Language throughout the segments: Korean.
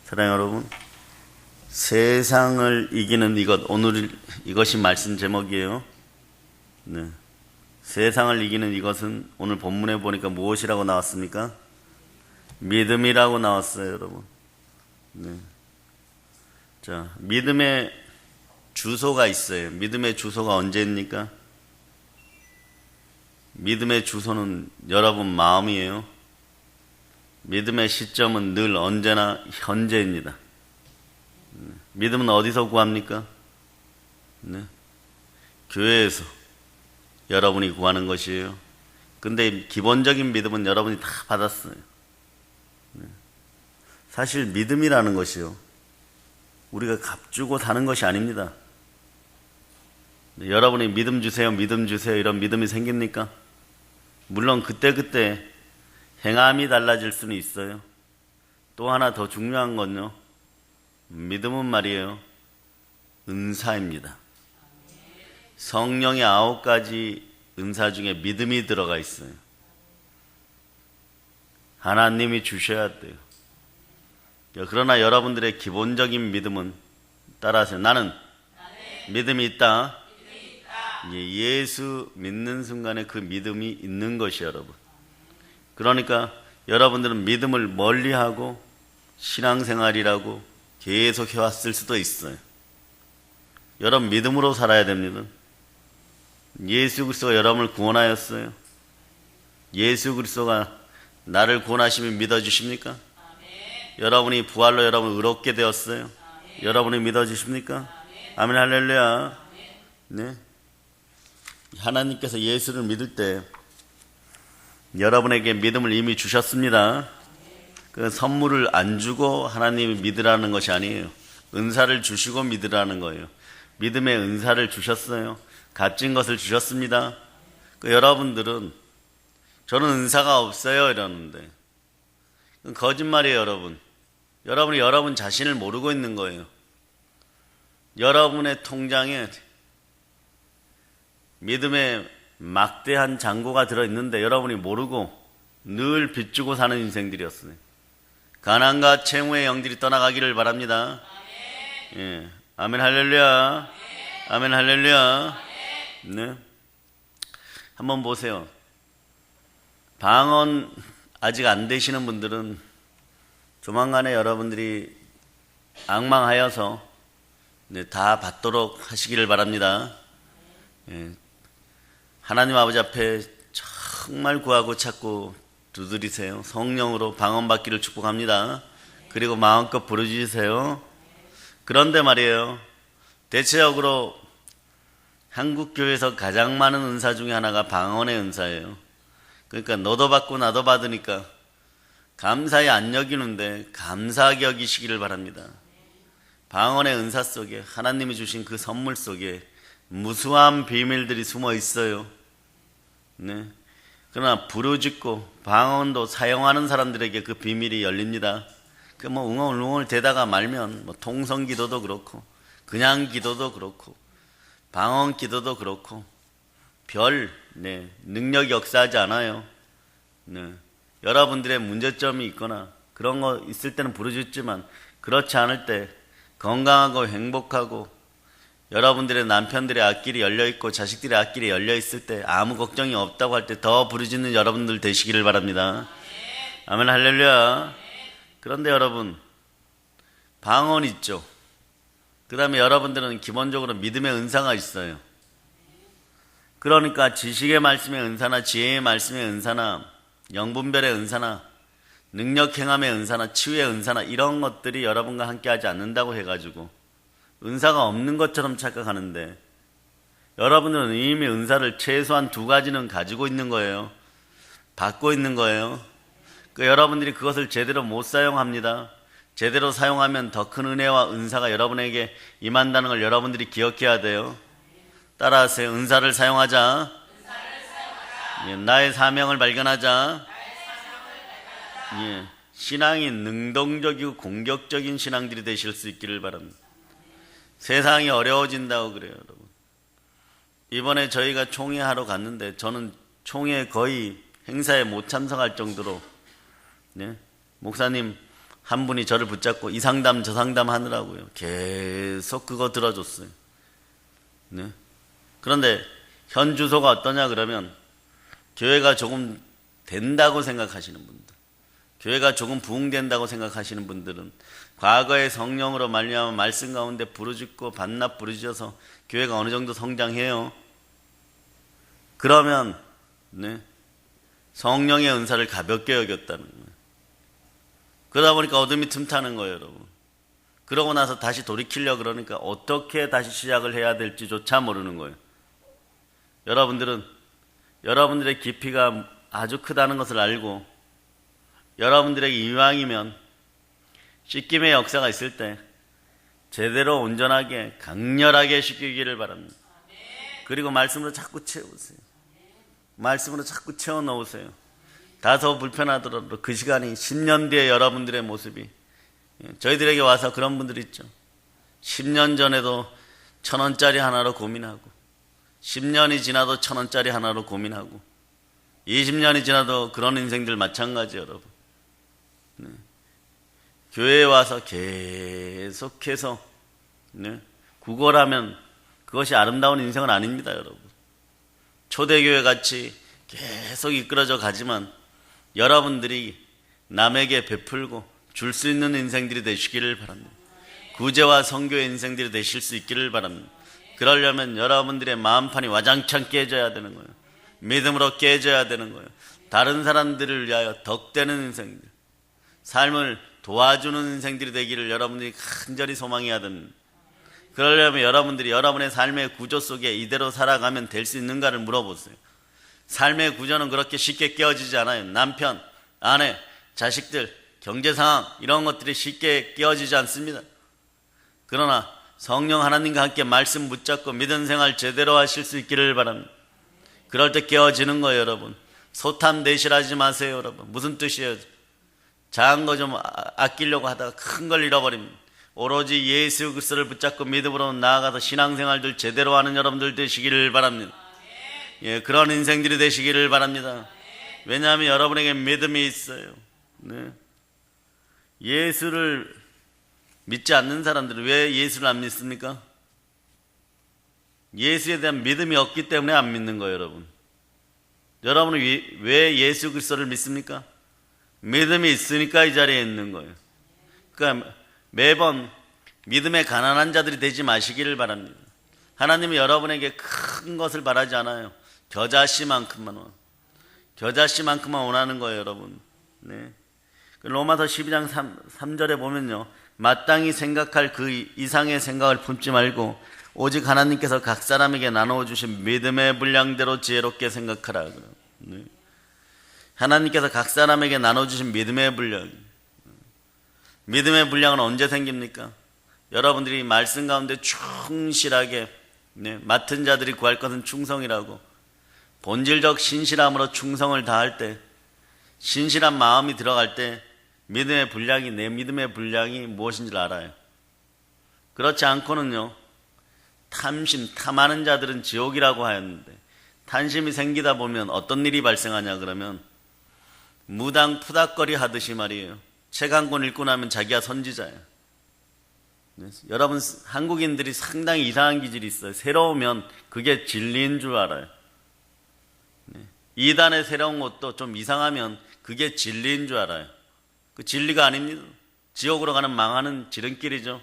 사랑하는 여러분, 세상을 이기는 이것, 오늘 이것이 말씀 제목이에요. 네. 세상을 이기는 이것은 오늘 본문에 보니까 무엇이라고 나왔습니까? 믿음이라고 나왔어요, 여러분. 네. 자, 믿음의 주소가 있어요. 믿음의 주소가 언제입니까? 믿음의 주소는 여러분 마음이에요. 믿음의 시점은 늘 언제나 현재입니다. 믿음은 어디서 구합니까? 네. 교회에서 여러분이 구하는 것이에요. 근데 기본적인 믿음은 여러분이 다 받았어요. 네. 사실 믿음이라는 것이요, 우리가 값주고 사는 것이 아닙니다. 네. 여러분이 믿음 주세요, 믿음 주세요 이런 믿음이 생깁니까? 물론 그때그때 행함이 달라질 수는 있어요. 또 하나 더 중요한 건요, 믿음은 말이에요, 은사입니다. 성령의 9가지 은사 중에 믿음이 들어가 있어요. 하나님이 주셔야 돼요. 그러나 여러분들의 기본적인 믿음은 따라하세요. 나는 믿음이 있다. 예수 믿는 순간에 그 믿음이 있는 것이에요, 여러분. 그러니까 여러분들은 믿음을 멀리하고 신앙생활이라고 계속 해왔을 수도 있어요. 여러분 믿음으로 살아야 됩니다. 예수 그리스도가 여러분을 구원하였어요. 예수 그리스도가 나를 구원하시면 믿어주십니까? 여러분이 부활로 여러분을 의롭게 되었어요. 여러분이 믿어주십니까? 아멘, 할렐루야. 네. 하나님께서 예수를 믿을 때 여러분에게 믿음을 이미 주셨습니다. 그 선물을 안 주고 하나님이 믿으라는 것이 아니에요. 은사를 주시고 믿으라는 거예요. 믿음의 은사를 주셨어요. 값진 것을 주셨습니다. 여러분들은 저는 은사가 없어요 이러는데 거짓말이에요, 여러분. 여러분이 여러분 자신을 모르고 있는 거예요. 여러분의 통장에 믿음의 막대한 잔고가 들어있는데 여러분이 모르고 늘 빚주고 사는 인생들이었어요. 가난과 채무의 영들이 떠나가기를 바랍니다. 아멘. 예. 아멘, 할렐루야. 아멘, 할렐루야. 네. 한번 보세요. 방언 아직 안 되시는 분들은 조만간에 여러분들이 앙망하여서 다 받도록 하시기를 바랍니다. 예. 하나님 아버지 앞에 정말 구하고 찾고 두드리세요. 성령으로 방언 받기를 축복합니다. 그리고 마음껏 부르짖으세요. 그런데 말이에요, 대체적으로 한국교회에서 가장 많은 은사 중에 하나가 방언의 은사예요. 그러니까 너도 받고 나도 받으니까 감사히 안 여기는데 감사하게 여기시기를 바랍니다. 방언의 은사 속에, 하나님이 주신 그 선물 속에 무수한 비밀들이 숨어 있어요. 네. 그러나 부르짖고 방언도 사용하는 사람들에게 그 비밀이 열립니다. 그 웅얼웅얼 대다가 말면 통성 기도도 그렇고 그냥 기도도 그렇고 방언 기도도 그렇고 별 능력이 역사하지 않아요. 여러분들의 문제점이 있거나 그런 거 있을 때는 부르짖지만 그렇지 않을 때 건강하고 행복하고 여러분들의 남편들의 앞길이 열려있고 자식들의 앞길이 열려있을 때 아무 걱정이 없다고 할 때 더 부르짖는 여러분들 되시기를 바랍니다. 아멘, 할렐루야. 그런데 여러분, 방언 있죠. 그 다음에 여러분들은 기본적으로 믿음의 은사가 있어요. 그러니까 지식의 말씀의 은사나 지혜의 말씀의 은사나 영분별의 은사나 능력 행함의 은사나 치유의 은사나 이런 것들이 여러분과 함께 하지 않는다고 해가지고 은사가 없는 것처럼 착각하는데 여러분들은 이미 은사를 최소한 2가지는 가지고 있는 거예요. 받고 있는 거예요. 여러분들이 그것을 제대로 못 사용합니다. 제대로 사용하면 더 큰 은혜와 은사가 여러분에게 임한다는 걸 여러분들이 기억해야 돼요. 따라하세요. 은사를 사용하자. 나의 사명을 발견하자. 신앙이 능동적이고 공격적인 신앙들이 되실 수 있기를 바랍니다. 세상이 어려워진다고 그래요, 여러분. 이번에 저희가 총회하러 갔는데 저는 총회 거의 행사에 못 참석할 정도로 목사님 한 분이 저를 붙잡고 이 상담 저 상담 하느라고요. 계속 그거 들어줬어요. 네. 그런데 현 주소가 어떠냐 그러면 교회가 조금 된다고 생각하시는 분들, 교회가 조금 부흥된다고 생각하시는 분들은 과거의 성령으로 말미암아 말씀 가운데 부르짖고 반납 부르짖어서 교회가 어느 정도 성장해요. 그러면 네, 성령의 은사를 가볍게 여겼다는 거예요. 그러다 보니까 어둠이 틈타는 거예요, 여러분. 그러고 나서 다시 돌이키려고 그러니까 어떻게 다시 시작을 해야 될지조차 모르는 거예요. 여러분들은 여러분들의 깊이가 아주 크다는 것을 알고 여러분들에게 이왕이면 씻김의 역사가 있을 때 제대로 온전하게 강렬하게 씻기기를 바랍니다. 그리고 말씀으로 자꾸 채우세요. 말씀으로 자꾸 채워 넣으세요. 다소 불편하더라도 그 시간이 10년 뒤에 여러분들의 모습이, 저희들에게 와서 그런 분들이 있죠. 10년 전에도 1,000원짜리 하나로 고민하고 10년이 지나도 1,000원짜리 하나로 고민하고 20년이 지나도 그런 인생들 마찬가지예요, 여러분. 네. 교회에 와서 계속해서 네, 구걸하면 그것이 아름다운 인생은 아닙니다, 여러분. 초대교회 같이 계속 이끌어져 가지만 여러분들이 남에게 베풀고 줄 수 있는 인생들이 되시기를 바랍니다. 구제와 선교의 인생들이 되실 수 있기를 바랍니다. 그러려면 여러분들의 마음판이 와장창 깨져야 되는 거예요. 믿음으로 깨져야 되는 거예요. 다른 사람들을 위하여 덕되는 인생들, 삶을 도와주는 인생들이 되기를 여러분들이 간절히 소망해야 됩니다. 그러려면 여러분들이 여러분의 삶의 구조 속에 이대로 살아가면 될 수 있는가를 물어보세요. 삶의 구조는 그렇게 쉽게 깨어지지 않아요. 남편, 아내, 자식들, 경제상황 이런 것들이 쉽게 깨어지지 않습니다. 그러나 성령 하나님과 함께 말씀 붙잡고 믿음 생활 제대로 하실 수 있기를 바랍니다. 그럴 때 깨어지는 거예요, 여러분. 소탐 대실하지 마세요, 여러분. 무슨 뜻이에요? 작은 거 좀 아끼려고 하다가 큰 걸 잃어버립니다. 오로지 예수 그리스도를 붙잡고 믿음으로 나아가서 신앙생활들 제대로 하는 여러분들 되시기를 바랍니다. 예, 그런 인생들이 되시기를 바랍니다. 왜냐하면 여러분에게 믿음이 있어요. 네. 예수를 믿지 않는 사람들은 왜 예수를 안 믿습니까? 예수에 대한 믿음이 없기 때문에 안 믿는 거예요, 여러분. 여러분은 왜 예수 그리스도를 믿습니까? 믿음이 있으니까 이 자리에 있는 거예요. 그러니까 매번 믿음에 가난한 자들이 되지 마시기를 바랍니다. 하나님은 여러분에게 큰 것을 바라지 않아요. 겨자씨만큼만 원하는 거예요, 여러분. 네. 로마서 12장 3절에 보면요, 마땅히 생각할 그 이상의 생각을 품지 말고 오직 하나님께서 각 사람에게 나누어 주신 믿음의 분량대로 지혜롭게 생각하라. 네. 하나님께서 각 사람에게 나눠 주신 믿음의 분량. 믿음의 분량은 언제 생깁니까? 여러분들이 말씀 가운데 충실하게 맡은 자들이 구할 것은 충성이라고 본질적 신실함으로 충성을 다할 때, 신실한 마음이 들어갈 때 믿음의 분량이, 내 믿음의 분량이 무엇인지를 알아요. 그렇지 않고는요, 탐하는 자들은 지옥이라고 하였는데, 탐심이 생기다 보면 어떤 일이 발생하냐 그러면 무당 푸닥거리 하듯이 말이에요. 책 한 권 읽고 나면 자기가 선지자예요. 여러분, 한국인들이 상당히 이상한 기질이 있어요. 새로우면 그게 진리인 줄 알아요. 이단의 새로운 것도 좀 이상하면 그게 진리인 줄 알아요. 그 진리가 아닙니다. 지옥으로 가는 망하는 지름길이죠.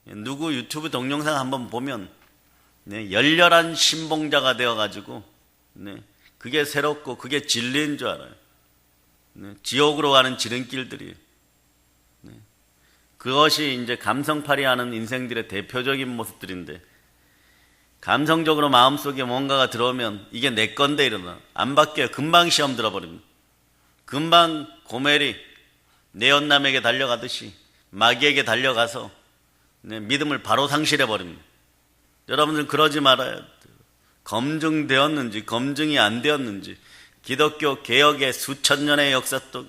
누구 유튜브 동영상 한번 보면 열렬한 신봉자가 되어가지고 그게 새롭고 그게 진리인 줄 알아요. 지옥으로 가는 지름길들이에요. 그것이 이제 감성팔이 하는 인생들의 대표적인 모습들인데, 감성적으로 마음속에 뭔가가 들어오면 이게 내 건데 이러나 안 바뀌어요. 금방 시험 들어버립니다. 금방 고멜이 내연남에게 달려가듯이 마귀에게 달려가서 믿음을 바로 상실해버립니다. 여러분들 그러지 말아야 돼요. 검증되었는지 검증이 안 되었는지, 기독교 개혁의 수천 년의 역사 속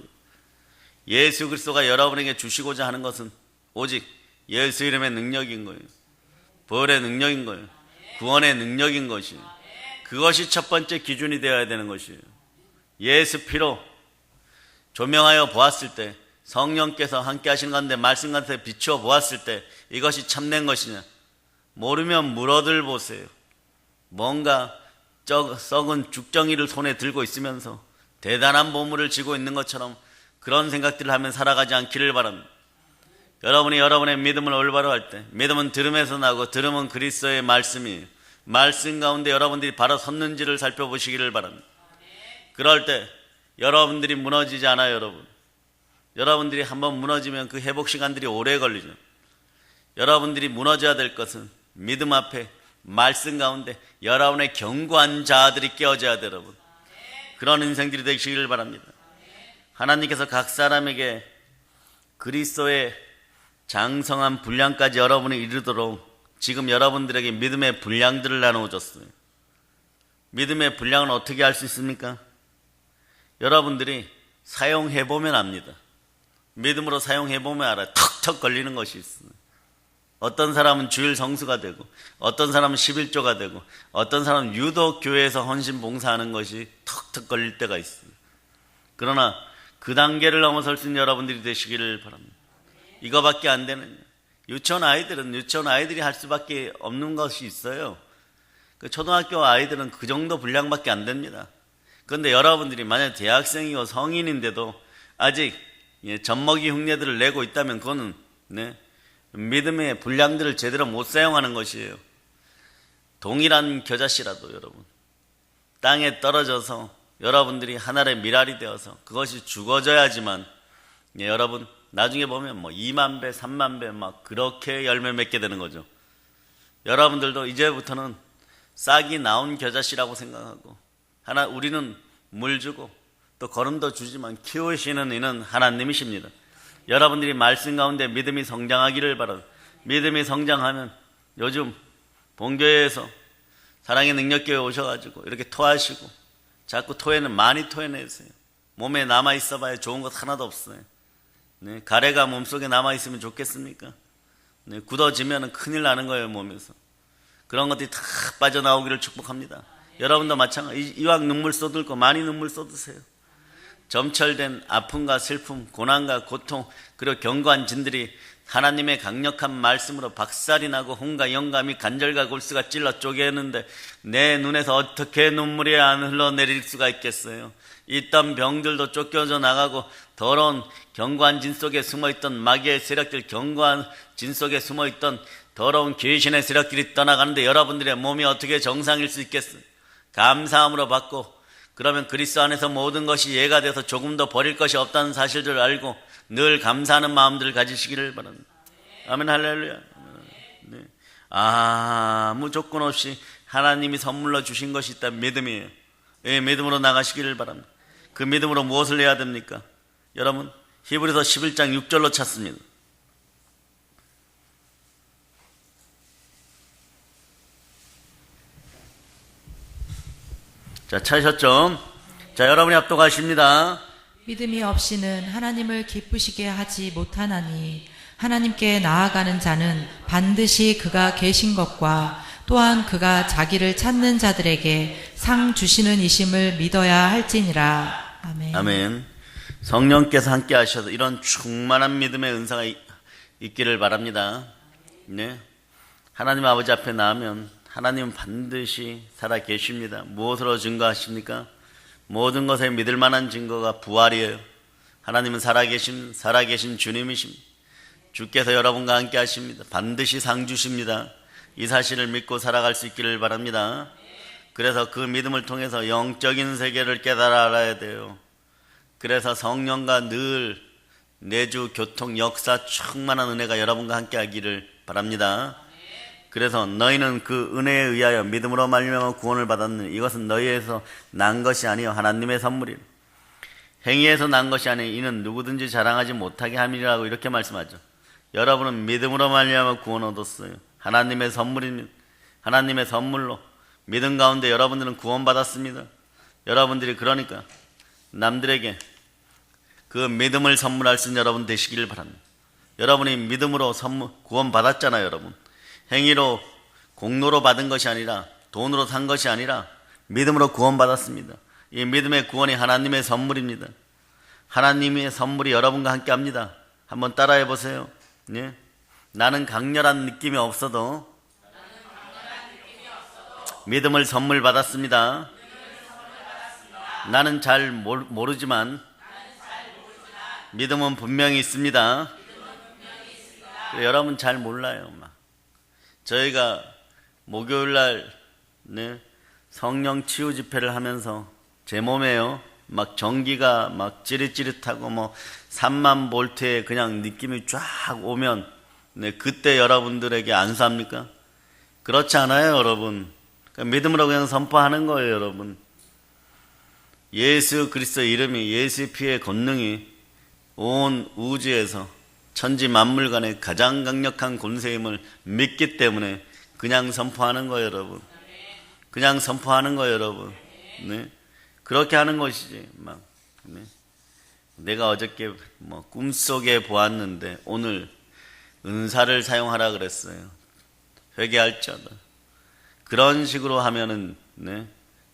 예수 그리스도가 여러분에게 주시고자 하는 것은 오직 예수 이름의 능력인 거예요. 부활의 능력인 거예요. 구원의 능력인 것이에요. 그것이 첫 번째 기준이 되어야 되는 것이에요. 예수 피로 조명하여 보았을 때 성령께서 함께 하시는 가운데 말씀 가운데 비추어 보았을 때 이것이 참된 것이냐? 모르면 물어들 보세요. 뭔가 썩은 죽정이를 손에 들고 있으면서 대단한 보물을 쥐고 있는 것처럼 그런 생각들을 하면 살아가지 않기를 바랍니다. 여러분이 여러분의 믿음을 올바로 할 때, 믿음은 들음에서 나고 들음은 그리스도의 말씀이에요. 말씀 가운데 여러분들이 바로 섰는지를 살펴보시기를 바랍니다. 그럴 때 여러분들이 무너지지 않아요. 여러분들이 한번 무너지면 그 회복 시간들이 오래 걸리죠. 여러분들이 무너져야 될 것은 믿음 앞에 말씀 가운데 여러분의 견고한 자아들이 깨어져야 돼요. 여러분, 그런 인생들이 되시기를 바랍니다. 하나님께서 각 사람에게 그리스도의 장성한 분량까지 여러분이 이르도록 지금 여러분들에게 믿음의 분량들을 나누어줬어요. 믿음의 분량은 어떻게 할 수 있습니까? 여러분들이 사용해보면 압니다. 믿음으로 사용해보면 알아요. 턱턱 걸리는 것이 있어요. 어떤 사람은 주일 성수가 되고, 어떤 사람은 11조가 되고, 어떤 사람은 유독 교회에서 헌신 봉사하는 것이 턱턱 걸릴 때가 있어요. 그러나 그 단계를 넘어설 수 있는 여러분들이 되시기를 바랍니다. 이거밖에 안 되는, 유치원 아이들이 할 수밖에 없는 것이 있어요. 그 초등학교 아이들은 그 정도 분량밖에 안 됩니다. 그런데 여러분들이 만약 대학생이고 성인인데도 아직 젖먹이 흉내들을 내고 있다면 그거는 믿음의 분량들을 제대로 못 사용하는 것이에요. 동일한 겨자씨라도 여러분, 땅에 떨어져서 여러분들이 하늘의 미랄이 되어서 그것이 죽어져야지만 여러분 나중에 보면 2만 배, 3만 배 막 그렇게 열매 맺게 되는 거죠. 여러분들도 이제부터는 싹이 나온 겨자씨라고 생각하고, 우리는 물 주고 또 거름도 주지만 키우시는 이는 하나님이십니다. 여러분들이 말씀 가운데 믿음이 성장하기를 바랍니다. 믿음이 성장하면 요즘 본교회에서 사랑의 능력교회 오셔가지고 이렇게 토하시고, 자꾸 토해는 많이 토해내세요. 몸에 남아있어 봐야 좋은 것 하나도 없어요. 가래가 몸속에 남아있으면 좋겠습니까? 굳어지면 큰일 나는 거예요, 몸에서. 그런 것들이 다 빠져나오기를 축복합니다. 여러분도 마찬가지. 이왕 눈물 쏟을 거 많이 눈물 쏟으세요. 점철된 아픔과 슬픔, 고난과 고통, 그리고 견고한 진들이 하나님의 강력한 말씀으로 박살이 나고 홍과 영감이 간절과 골수가 찔러 쪼개는데 내 눈에서 어떻게 눈물이 안 흘러내릴 수가 있겠어요? 있던 병들도 쫓겨져 나가고 더러운 견고한 진 속에 숨어있던 마귀의 세력들, 견고한 진 속에 숨어있던 더러운 귀신의 세력들이 떠나가는데 여러분들의 몸이 어떻게 정상일 수 있겠어요? 감사함으로 받고, 그러면 그리스도 안에서 모든 것이 예가 돼서 조금도 버릴 것이 없다는 사실을 알고 늘 감사하는 마음들을 가지시기를 바랍니다. 아멘, 할렐루야. 네. 아무 조건 없이 하나님이 선물로 주신 것이 있다면 믿음이에요. 예, 믿음으로 나가시기를 바랍니다. 그 믿음으로 무엇을 해야 됩니까? 여러분, 히브리서 11장 6절로 찾습니다. 자, 찾으셨죠? 자, 여러분이 합독하십니다. 믿음이 없이는 하나님을 기쁘시게 하지 못하나니 하나님께 나아가는 자는 반드시 그가 계신 것과 또한 그가 자기를 찾는 자들에게 상 주시는 이심을 믿어야 할지니라. 아멘. 아멘. 성령께서 함께 하셔서 이런 충만한 믿음의 은사가 있기를 바랍니다. 네. 하나님 아버지 앞에 나오면 하나님은 반드시 살아 계십니다. 무엇으로 증거하십니까? 모든 것에 믿을 만한 증거가 부활이에요. 하나님은 살아계신 주님이십니다. 주께서 여러분과 함께 하십니다. 반드시 상 주십니다. 이 사실을 믿고 살아갈 수 있기를 바랍니다. 그래서 그 믿음을 통해서 영적인 세계를 깨달아 알아야 돼요. 그래서 성령과 늘 내주 교통 역사 충만한 은혜가 여러분과 함께 하기를 바랍니다. 그래서 너희는 그 은혜에 의하여 믿음으로 말미암아 구원을 받았느니 이것은 너희에서 난 것이 아니요 하나님의 선물이라. 행위에서 난 것이 아니 이는 누구든지 자랑하지 못하게 함이라고 이렇게 말씀하죠. 여러분은 믿음으로 말미암아 구원 얻었어요. 하나님의 선물입니다. 하나님의 선물로 믿음 가운데 여러분들은 구원받았습니다. 여러분들이 그러니까 남들에게 그 믿음을 선물할 수 있는 여러분 되시기를 바랍니다. 여러분이 믿음으로 구원받았잖아요. 여러분 행위로 공로로 받은 것이 아니라 돈으로 산 것이 아니라 믿음으로 구원받았습니다. 이 믿음의 구원이 하나님의 선물입니다. 하나님의 선물이 여러분과 함께 합니다. 한번 따라해 보세요. 예? 나는 강렬한 느낌이 없어도 믿음을 선물 받았습니다. 나는 잘 모르지만 믿음은 분명히 있습니다. 여러분 잘 몰라요. 저희가 목요일날 성령 치유 집회를 하면서 제 몸에요 막 전기가 막 찌릿찌릿하고 뭐 3만 볼트의 그냥 느낌이 쫙 오면 그때 여러분들에게 안수합니까? 그렇지 않아요, 여러분. 그러니까 믿음으로 그냥 선포하는 거예요, 여러분. 예수 그리스도의 이름이, 예수의 피의 권능이 온 우주에서 천지 만물간의 가장 강력한 권세임을 믿기 때문에 그냥 선포하는 거예요, 여러분. 그냥 선포하는 거예요, 여러분. 네. 그렇게 하는 것이지. 막 네. 내가 어저께 뭐 꿈속에 보았는데 오늘 은사를 사용하라 그랬어요. 회개할지어다. 그런 식으로 하면은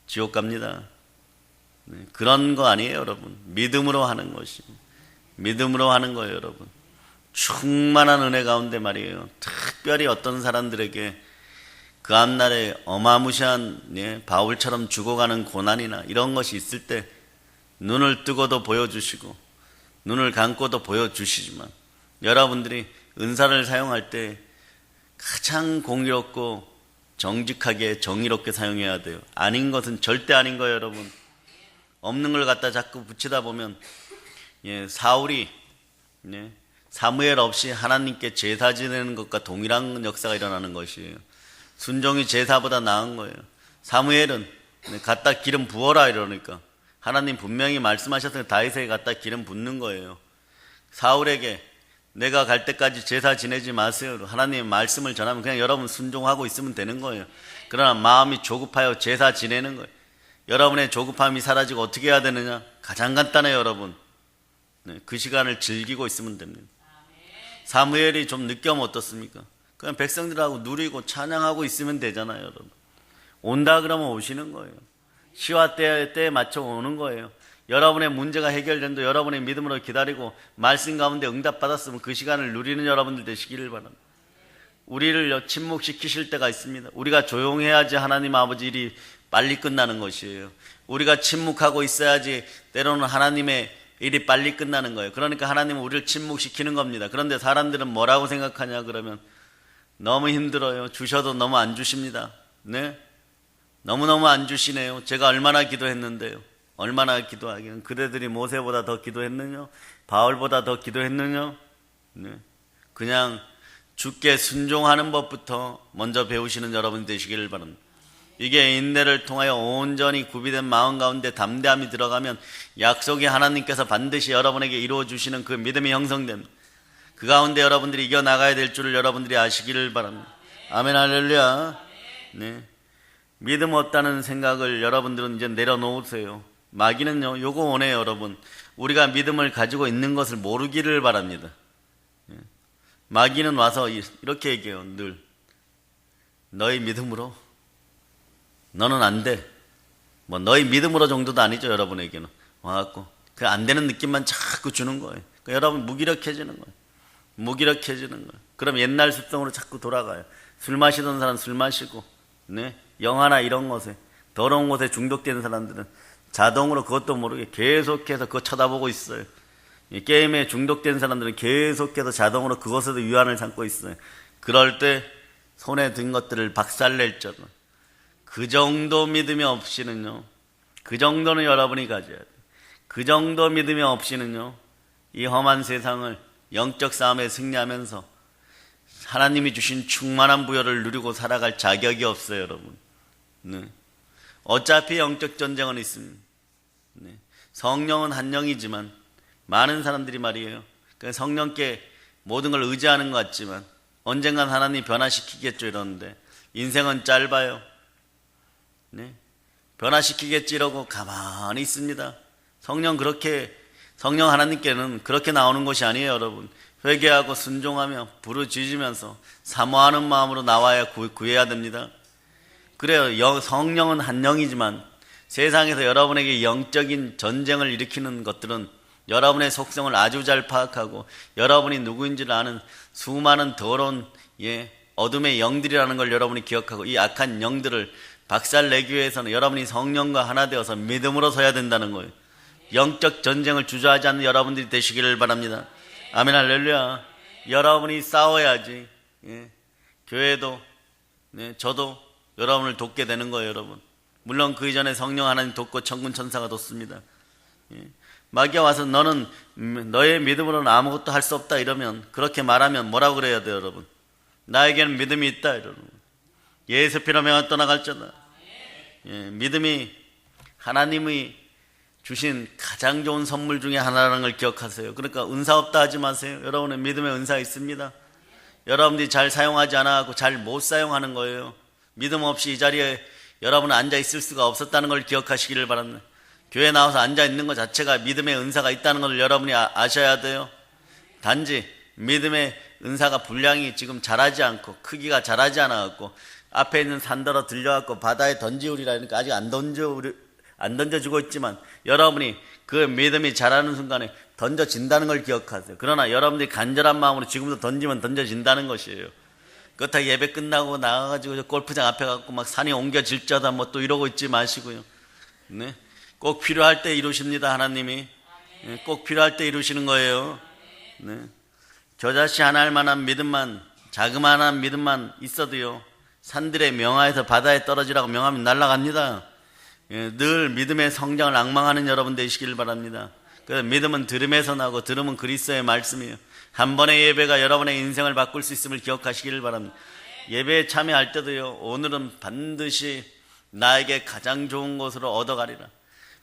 지옥 갑니다. 그런 거 아니에요, 여러분. 믿음으로 하는 것이. 믿음으로 하는 거예요, 여러분. 충만한 은혜 가운데 말이에요. 특별히 어떤 사람들에게 그 앞날에 어마무시한 바울처럼 죽어가는 고난이나 이런 것이 있을 때 눈을 뜨고도 보여주시고 눈을 감고도 보여주시지만 여러분들이 은사를 사용할 때 가장 공의롭고 정직하게 정의롭게 사용해야 돼요. 아닌 것은 절대 아닌 거예요, 여러분. 없는 걸 갖다 자꾸 붙이다 보면 사울이 사무엘 없이 하나님께 제사 지내는 것과 동일한 역사가 일어나는 것이에요. 순종이 제사보다 나은 거예요. 사무엘은 갖다 기름 부어라 이러니까 하나님 분명히 말씀하셨으니 다윗에게 갖다 기름 붓는 거예요. 사울에게 내가 갈 때까지 제사 지내지 마세요. 하나님의 말씀을 전하면 그냥 여러분 순종하고 있으면 되는 거예요. 그러나 마음이 조급하여 제사 지내는 거예요. 여러분의 조급함이 사라지고 어떻게 해야 되느냐? 가장 간단해요, 여러분. 그 시간을 즐기고 있으면 됩니다. 사무엘이 좀 늦게 오면 어떻습니까? 그냥 백성들하고 누리고 찬양하고 있으면 되잖아요, 여러분. 온다 그러면 오시는 거예요. 시와 때에 맞춰 오는 거예요. 여러분의 문제가 해결된도 여러분의 믿음으로 기다리고 말씀 가운데 응답받았으면 그 시간을 누리는 여러분들 되시기를 바랍니다. 우리를 침묵시키실 때가 있습니다. 우리가 조용해야지 하나님 아버지 일이 빨리 끝나는 것이에요. 우리가 침묵하고 있어야지 때로는 하나님의 일이 빨리 끝나는 거예요. 그러니까 하나님은 우리를 침묵시키는 겁니다. 그런데 사람들은 뭐라고 생각하냐 그러면 너무 힘들어요. 주셔도 너무 안 주십니다. 네? 너무너무 안 주시네요. 제가 얼마나 기도했는데요. 얼마나 기도하기는 그대들이 모세보다 더 기도했느냐? 바울보다 더 기도했느냐? 네. 그냥 주께 순종하는 법부터 먼저 배우시는 여러분 되시기를 바랍니다. 이게 인내를 통하여 온전히 구비된 마음 가운데 담대함이 들어가면 약속이 하나님께서 반드시 여러분에게 이루어 주시는 그 믿음이 형성됩니다. 그 가운데 여러분들이 이겨나가야 될 줄을 여러분들이 아시기를 바랍니다. 아멘, 할렐루야. 네. 믿음 없다는 생각을 여러분들은 이제 내려놓으세요. 마귀는요, 요거 원해요, 여러분. 우리가 믿음을 가지고 있는 것을 모르기를 바랍니다. 마귀는 와서 이렇게 얘기해요, 늘. 너희 믿음으로? 너는 안 돼. 뭐, 너희 믿음으로 정도도 아니죠, 여러분에게는. 와갖고. 그 안 되는 느낌만 자꾸 주는 거예요. 그러니까 여러분 무기력해지는 거예요. 무기력해지는 거예요. 그럼 옛날 습성으로 자꾸 돌아가요. 술 마시던 사람 술 마시고, 네? 영화나 이런 것에, 더러운 것에 중독된 사람들은 자동으로 그것도 모르게 계속해서 그거 쳐다보고 있어요. 게임에 중독된 사람들은 계속해서 자동으로 그것에도 유한을 삼고 있어요. 그럴 때 손에 든 것들을 박살낼 줄. 그 정도 믿음이 없이는요, 그 정도는 여러분이 가져야 돼요. 그 정도 믿음이 없이는요, 이 험한 세상을 영적 싸움에 승리하면서 하나님이 주신 충만한 부여를 누리고 살아갈 자격이 없어요, 여러분. 네. 어차피 영적 전쟁은 있습니다. 네. 성령은 한 영이지만 많은 사람들이 말이에요. 성령께 모든 걸 의지하는 것 같지만 언젠간 하나님 변화시키겠죠 이러는데 인생은 짧아요. 네. 변화시키겠지 이러고 가만히 있습니다. 성령 하나님께는 그렇게 나오는 것이 아니에요, 여러분. 회개하고 순종하며 부르짖으면서 사모하는 마음으로 나와야 구해야 됩니다. 그래요. 성령은 한 영이지만 세상에서 여러분에게 영적인 전쟁을 일으키는 것들은 여러분의 속성을 아주 잘 파악하고 여러분이 누구인지를 아는 수많은 더러운 어둠의 영들이라는 걸 여러분이 기억하고 이 악한 영들을 박살내기 위해서는 여러분이 성령과 하나 되어서 믿음으로 서야 된다는 거예요. 영적 전쟁을 주저하지 않는 여러분들이 되시기를 바랍니다. 아멘 할렐루야. 여러분이 싸워야지 교회도 저도 여러분을 돕게 되는 거예요. 여러분 물론 그 이전에 성령 하나님 돕고 천군 천사가 돕습니다. 마귀가 와서 너는 너의 믿음으로는 아무것도 할 수 없다 이러면 그렇게 말하면 뭐라고 그래야 돼요? 여러분 나에게는 믿음이 있다 이러는 거예요. 예수 피로 명하여 떠나갈지어다. 믿음이 하나님이 주신 가장 좋은 선물 중에 하나라는 걸 기억하세요. 그러니까 은사 없다 하지 마세요. 여러분의 믿음의 은사 있습니다. 여러분들이 잘 사용하지 않아서 잘 못 사용하는 거예요. 믿음 없이 이 자리에 여러분은 앉아 있을 수가 없었다는 걸 기억하시기를 바랍니다. 교회에 나와서 앉아 있는 것 자체가 믿음의 은사가 있다는 걸 여러분이 아셔야 돼요. 단지 믿음의 은사가 분량이 지금 자라지 않고 크기가 자라지 않아갖고 앞에 있는 산더러 들려갖고 바다에 던지우리라 하니까 아직 안 던져주고 있지만 여러분이 그 믿음이 자라는 순간에 던져진다는 걸 기억하세요. 그러나 여러분들이 간절한 마음으로 지금부터 던지면 던져진다는 것이에요. 그렇다고 예배 끝나고 나가가지고 골프장 앞에 가고 막 산이 옮겨질자다 뭐 또 이러고 있지 마시고요. 네? 꼭 필요할 때 이루십니다. 하나님이 꼭 필요할 때 이루시는 거예요. 네? 저자씨 하나 할 만한 믿음만 자그마한 믿음만 있어도요 산들의 명하에서 바다에 떨어지라고 명하면 날아갑니다. 늘 믿음의 성장을 앙망하는 여러분 되시길 바랍니다. 그래서 믿음은 들음에서 나고 들음은 그리스도의 말씀이에요. 한 번의 예배가 여러분의 인생을 바꿀 수 있음을 기억하시기를 바랍니다. 예배에 참여할 때도요 오늘은 반드시 나에게 가장 좋은 것으로 얻어가리라.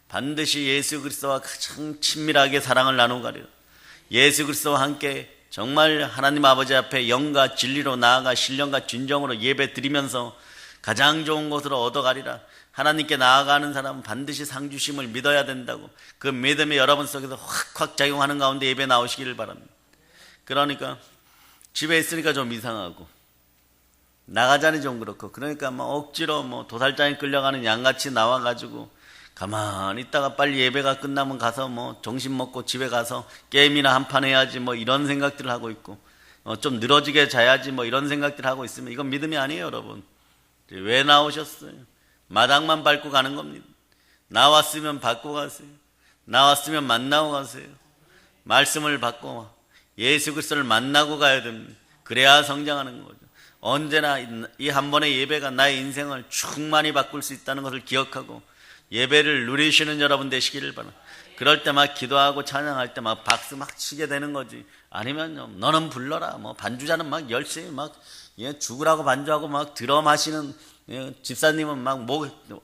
반드시 예수 그리스도와 가장 친밀하게 사랑을 나누가리라. 예수 그리스도와 함께 정말 하나님 아버지 앞에 영과 진리로 나아가 신령과 진정으로 예배 드리면서 가장 좋은 것으로 얻어가리라. 하나님께 나아가는 사람은 반드시 상 주심을 믿어야 된다고 그 믿음이 여러분 속에서 확확 작용하는 가운데 예배 나오시기를 바랍니다. 그러니까 집에 있으니까 좀 이상하고 나가자니 좀 그렇고 그러니까 뭐 억지로 뭐 도살장에 끌려가는 양같이 나와가지고 가만히 있다가 빨리 예배가 끝나면 가서 뭐 정신 먹고 집에 가서 게임이나 한 판 해야지 뭐 이런 생각들을 하고 있고 좀 늘어지게 자야지 뭐 이런 생각들을 하고 있으면 이건 믿음이 아니에요. 여러분 왜 나오셨어요? 마당만 밟고 가는 겁니다. 나왔으면 받고 가세요. 나왔으면 만나고 가세요. 말씀을 받고 예수 그리스도를 만나고 가야 됩니다. 그래야 성장하는 거죠. 언제나 이 한 번의 예배가 나의 인생을 충만히 바꿀 수 있다는 것을 기억하고 예배를 누리시는 여러분 되시기를 바랍니다. 그럴 때 막 기도하고 찬양할 때 막 박수 막 치게 되는 거지. 아니면 너는 불러라. 뭐 반주자는 막 열심히 막 죽으라고 반주하고 막 드럼 하시는 집사님은 막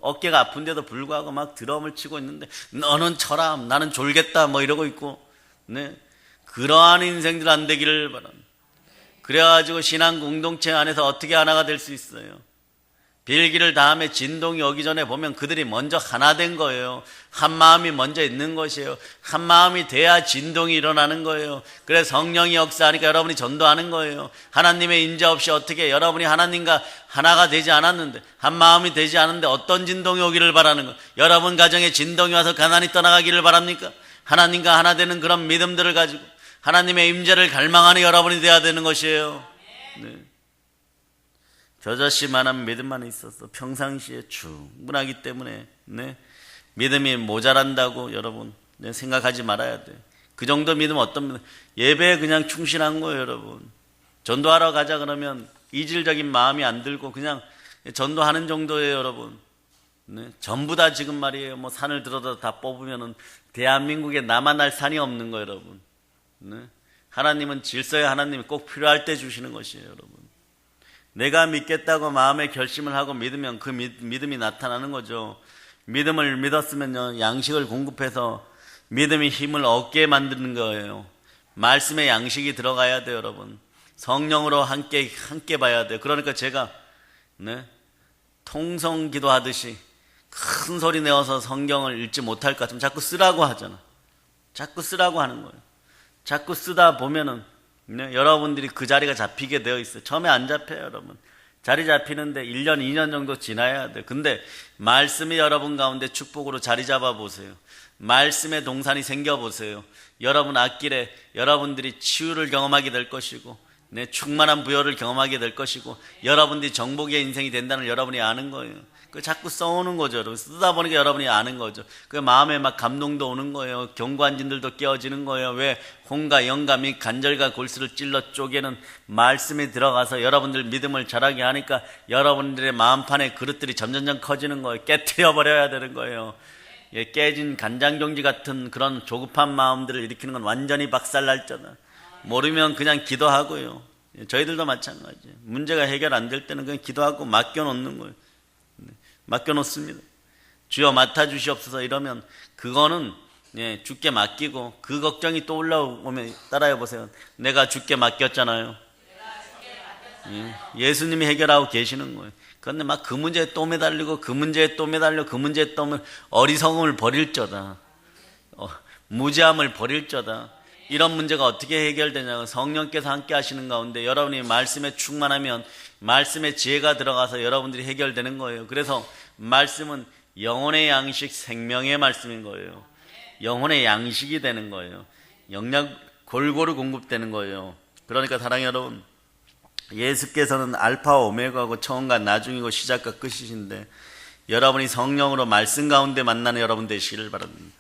어깨가 아픈데도 불구하고 막 드럼을 치고 있는데 너는 쳐라. 나는 졸겠다. 뭐 이러고 있고. 네. 그러한 인생들 안 되기를 바랍니다. 그래가지고 신앙 공동체 안에서 어떻게 하나가 될 수 있어요? 빌기를 다음에 진동이 오기 전에 보면 그들이 먼저 하나 된 거예요. 한 마음이 먼저 있는 것이에요. 한 마음이 돼야 진동이 일어나는 거예요. 그래서 성령이 역사하니까 여러분이 전도하는 거예요. 하나님의 인재 없이 어떻게 여러분이 하나님과 하나가 되지 않았는데 한 마음이 되지 않았는데 어떤 진동이 오기를 바라는 거예요. 여러분 가정에 진동이 와서 가난히 떠나가기를 바랍니까? 하나님과 하나 되는 그런 믿음들을 가지고 하나님의 임재를 갈망하는 여러분이 되어야 되는 것이에요. 네. 저자씨만한 믿음만 있어서 평상시에 충분하기 때문에 믿음이 모자란다고 여러분 생각하지 말아야 돼요. 그 정도 믿음 어떤 믿음? 예배에 그냥 충실한 거예요. 여러분 전도하러 가자 그러면 이질적인 마음이 안 들고 그냥 전도하는 정도예요. 여러분 전부 다 지금 말이에요. 뭐 산을 들어다 다 뽑으면은 대한민국에 나만 할 산이 없는 거예요. 여러분 하나님은 질서의 하나님이 꼭 필요할 때 주시는 것이에요. 여러분 내가 믿겠다고 마음에 결심을 하고 믿으면 그 믿음이 나타나는 거죠. 믿음을 믿었으면요 양식을 공급해서 믿음이 힘을 얻게 만드는 거예요. 말씀의 양식이 들어가야 돼요. 여러분 성령으로 함께 봐야 돼요. 그러니까 제가 통성 기도하듯이 큰 소리 내어서 성경을 읽지 못할 것 같으면 자꾸 쓰라고 하잖아. 자꾸 쓰라고 하는 거예요. 자꾸 쓰다 보면은 여러분들이 그 자리가 잡히게 되어 있어요. 처음에 안 잡혀요. 여러분 자리 잡히는데 1년 2년 정도 지나야 돼요. 근데 말씀이 여러분 가운데 축복으로 자리 잡아 보세요. 말씀의 동산이 생겨 보세요. 여러분 앞길에 여러분들이 치유를 경험하게 될 것이고, 충만한 부여를 경험하게 될 것이고, 여러분들이 정복의 인생이 된다는 걸 여러분이 아는 거예요. 그 자꾸 써오는 거죠. 여러분. 쓰다 보니까 여러분이 아는 거죠. 그 마음에 막 감동도 오는 거예요. 경관진들도 깨어지는 거예요. 왜? 혼과 영과 및 간절과 골수를 찔러 쪼개는 말씀이 들어가서 여러분들 믿음을 자라게 하니까 여러분들의 마음판의 그릇들이 점점점 커지는 거예요. 깨트려 버려야 되는 거예요. 깨진 간장종지 같은 그런 조급한 마음들을 일으키는 건 완전히 박살날잖아. 모르면 그냥 기도하고요. 저희들도 마찬가지예요. 문제가 해결 안 될 때는 그냥 기도하고 맡겨놓는 거예요. 맡겨놓습니다. 주여 맡아주시옵소서 이러면 그거는 주께 맡기고, 그 걱정이 또 올라오면 따라해 보세요. 내가 주께 맡겼잖아요. 예수님이 해결하고 계시는 거예요. 그런데 막 그 문제에 또 매달리고, 그 문제에 또 매달려, 그 문제에 또 어리석음을 버릴 저다. 무지함을 버릴 저다. 이런 문제가 어떻게 해결되냐고, 성령께서 함께 하시는 가운데 여러분이 말씀에 충만하면 말씀의 지혜가 들어가서 여러분들이 해결되는 거예요. 그래서 말씀은 영혼의 양식, 생명의 말씀인 거예요. 영혼의 양식이 되는 거예요. 영양 골고루 공급되는 거예요. 그러니까 사랑하는 여러분, 예수께서는 알파와 오메가고 처음과 나중이고 시작과 끝이신데, 여러분이 성령으로 말씀 가운데 만나는 여러분 되시기를 바랍니다.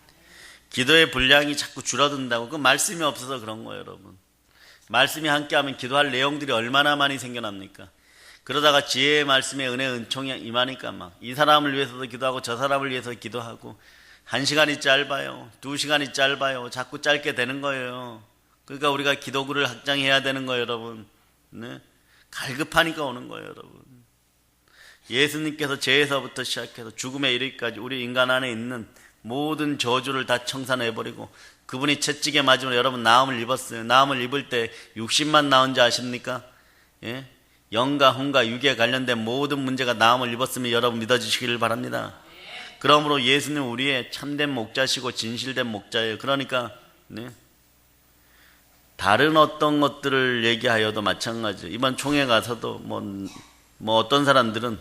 기도의 분량이 자꾸 줄어든다고, 그 말씀이 없어서 그런 거예요. 여러분, 말씀이 함께하면 기도할 내용들이 얼마나 많이 생겨납니까? 그러다가 지혜의 말씀의 은혜 은총이 임하니까 막 이 사람을 위해서도 기도하고 저 사람을 위해서 기도하고, 1시간이 짧아요, 2시간이 짧아요, 자꾸 짧게 되는 거예요. 그러니까 우리가 기도구를 확장해야 되는 거예요. 여러분, 갈급하니까 오는 거예요. 여러분, 예수님께서 죄에서부터 시작해서 죽음에 이르기까지 우리 인간 안에 있는 모든 저주를 다 청산해버리고, 그분이 채찍에 맞으면 여러분 나음을 입었어요. 나음을 입을 때 육신만 나온지 아십니까? 영과 혼과 육에 관련된 모든 문제가 나음을 입었으면 여러분 믿어주시기를 바랍니다. 그러므로 예수님은 우리의 참된 목자시고 진실된 목자예요. 그러니까 다른 어떤 것들을 얘기하여도 마찬가지예요. 이번 총회 가서도 뭐 어떤 사람들은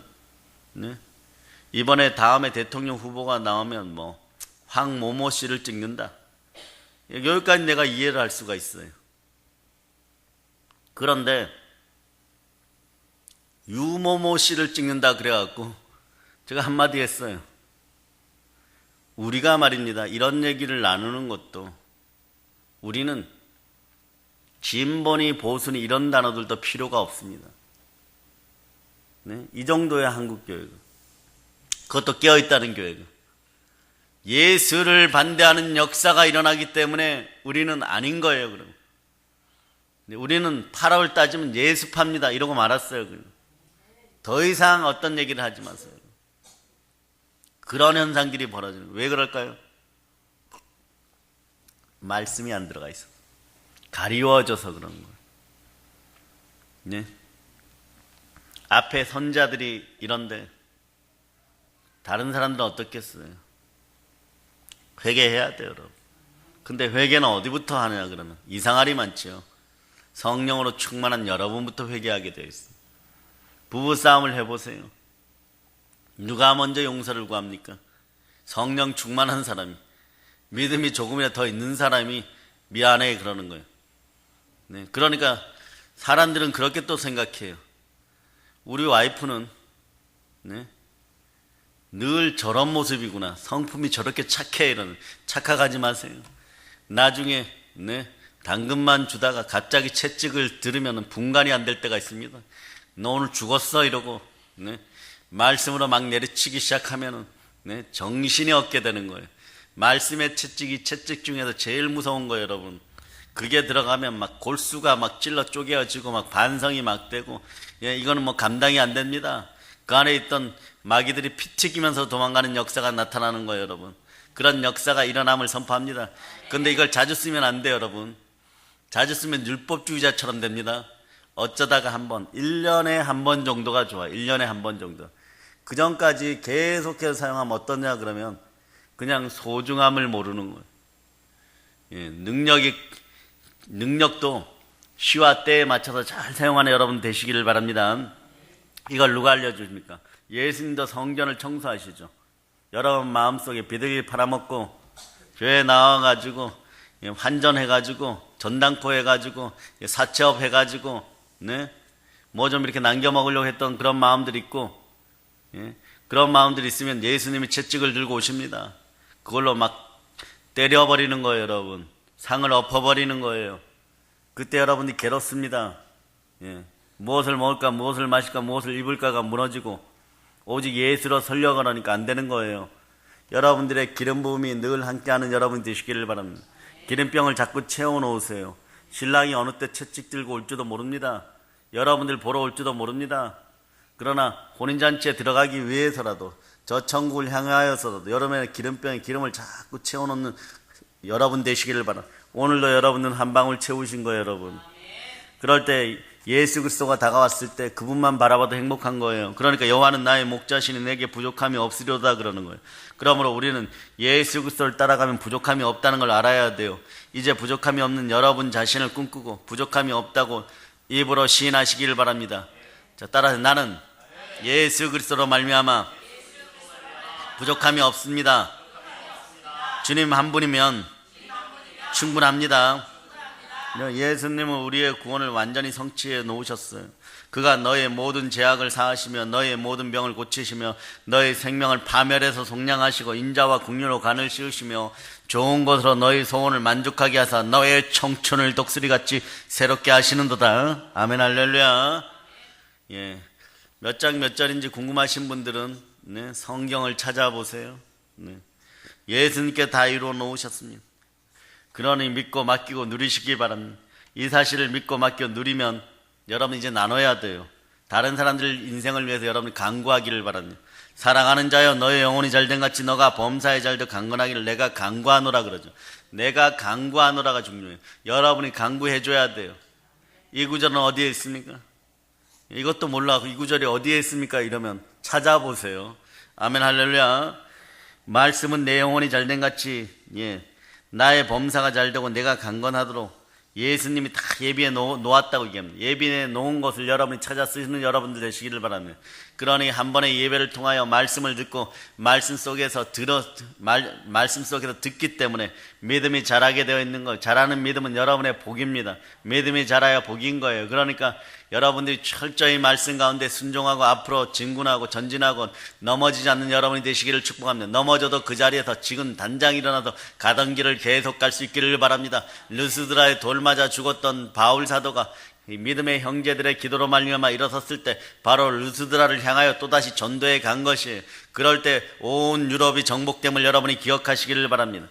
이번에 다음에 대통령 후보가 나오면 황모모 씨를 찍는다, 여기까지 내가 이해를 할 수가 있어요. 그런데 유모모 씨를 찍는다 그래갖고 제가 한마디 했어요. 우리가 말입니다, 이런 얘기를 나누는 것도, 우리는 진보니 보수니 이런 단어들도 필요가 없습니다. 이 정도의 한국교회가, 그것도 깨어있다는 교회가, 예수를 반대하는 역사가 일어나기 때문에 우리는 아닌 거예요. 그럼 우리는 파라올 따지면 예수파입니다 이러고 말았어요. 더 이상 어떤 얘기를 하지 마세요. 그런 현상들이 벌어지는, 왜 그럴까요? 말씀이 안 들어가 있어, 가리워져서 그런 거예요. 앞에 선자들이 이런데 다른 사람들은 어떻겠어요? 회개해야 돼요, 여러분. 근데 회개는 어디부터 하느냐 그러면 이상할이 많죠. 성령으로 충만한 여러분부터 회개하게 되어 있어요. 부부싸움을 해보세요. 누가 먼저 용서를 구합니까? 성령 충만한 사람이, 믿음이 조금이라도 더 있는 사람이 미안해 그러는 거예요. 그러니까 사람들은 그렇게 또 생각해요. 우리 와이프는 늘 저런 모습이구나, 성품이 저렇게 착해, 이러는. 착각하지 마세요. 나중에 당근만 주다가 갑자기 채찍을 들으면 분간이 안 될 때가 있습니다. 너 오늘 죽었어 이러고 말씀으로 막 내리치기 시작하면 정신이 없게 되는 거예요. 말씀의 채찍이 채찍 중에서 제일 무서운 거예요. 여러분, 그게 들어가면 막 골수가 막 찔러 쪼개어지고 막 반성이 막 되고, 이거는 감당이 안 됩니다. 그 안에 있던 마귀들이 피 튀기면서 도망가는 역사가 나타나는 거예요. 여러분, 그런 역사가 일어남을 선포합니다. 근데 이걸 자주 쓰면 안 돼요. 여러분, 자주 쓰면 율법주의자처럼 됩니다. 어쩌다가 한 번, 1년에 한 번 정도가 좋아. 1년에 한 번 정도. 그 전까지 계속해서 사용하면 어떠냐 그러면 그냥 소중함을 모르는 거예요. 능력도 시와 때에 맞춰서 잘 사용하는 여러분 되시기를 바랍니다. 이걸 누가 알려줍니까? 예수님도 성전을 청소하시죠. 여러분 마음속에 비둘기 팔아먹고 교회 나와가지고 환전해가지고 전당포 해가지고 사채업 해가지고 네? 뭐 좀 이렇게 남겨 먹으려고 했던 그런 마음들이 있고 그런 마음들이 있으면 예수님이 채찍을 들고 오십니다. 그걸로 막 때려버리는 거예요, 여러분. 상을 엎어버리는 거예요. 그때 여러분이 괴롭습니다. 무엇을 먹을까, 무엇을 마실까, 무엇을 입을까가 무너지고 오직 예수로 설려고 하니까 안 되는 거예요. 여러분들의 기름 부음이 늘 함께하는 여러분 되시기를 바랍니다. 기름병을 자꾸 채워놓으세요. 신랑이 어느 때 채찍 들고 올지도 모릅니다. 여러분들 보러 올지도 모릅니다. 그러나 혼인잔치에 들어가기 위해서라도 저 천국을 향하여서라도 여러분의 기름병에 기름을 자꾸 채워놓는 여러분 되시기를 바랍니다. 오늘도 여러분은 한 방울 채우신 거예요, 여러분. 그럴 때 예수 그리스도가 다가왔을 때 그분만 바라봐도 행복한 거예요. 그러니까 여호와는 나의 목자시니 내게 부족함이 없으리로다 그러는 거예요. 그러므로 우리는 예수 그리스도를 따라가면 부족함이 없다는 걸 알아야 돼요. 이제 부족함이 없는 여러분 자신을 꿈꾸고 부족함이 없다고 입으로 시인하시기를 바랍니다. 자, 따라서 나는 예수 그리스도로 말미암아 부족함이 없습니다. 주님 한 분이면 충분합니다. 예수님은 우리의 구원을 완전히 성취해 놓으셨어요. 그가 너의 모든 죄악을 사하시며 너의 모든 병을 고치시며 너의 생명을 파멸해서 속량하시고 인자와 국류로 간을 씌우시며 좋은 것으로 너의 소원을 만족하게 하사 너의 청춘을 독수리같이 새롭게 하시는도다. 아멘 할렐루야. 몇 장 몇 절인지 궁금하신 분들은 성경을 찾아보세요. 예수님께 다 이루어 놓으셨습니다. 그러니 믿고 맡기고 누리시기 바랍니다. 이 사실을 믿고 맡겨 누리면 여러분 이제 나눠야 돼요. 다른 사람들 인생을 위해서 여러분이 간구하기를 바랍니다. 사랑하는 자여 너의 영혼이 잘된 같이 너가 범사에 잘되어 강건하기를 내가 간구하노라 그러죠. 내가 간구하노라가 중요해요. 여러분이 간구해줘야 돼요. 이 구절은 어디에 있습니까? 이것도 몰라. 이 구절이 어디에 있습니까? 이러면 찾아보세요. 아멘 할렐루야. 말씀은 내 영혼이 잘된 같이 나의 범사가 잘되고 내가 강건하도록 예수님이 다 예비해 놓았다고 얘기합니다. 예비해 놓은 것을 여러분이 찾아 쓰시는 여러분들 되시기를 바랍니다. 그러니 한 번의 예배를 통하여 말씀을 듣고 말씀 속에서 듣기 때문에 믿음이 자라게 되어 있는 거예요. 자라는 믿음은 여러분의 복입니다. 믿음이 자라야 복인 거예요. 그러니까 여러분들이 철저히 말씀 가운데 순종하고 앞으로 진군하고 전진하고 넘어지지 않는 여러분이 되시기를 축복합니다. 넘어져도 그 자리에서 지금 당장 일어나서 가던 길을 계속 갈 수 있기를 바랍니다. 르스드라에 돌 맞아 죽었던 바울 사도가 믿음의 형제들의 기도로 말미암아 일어섰을 때 바로 르스드라를 향하여 또다시 전도해 간 것이에요. 그럴 때 온 유럽이 정복됨을 여러분이 기억하시기를 바랍니다.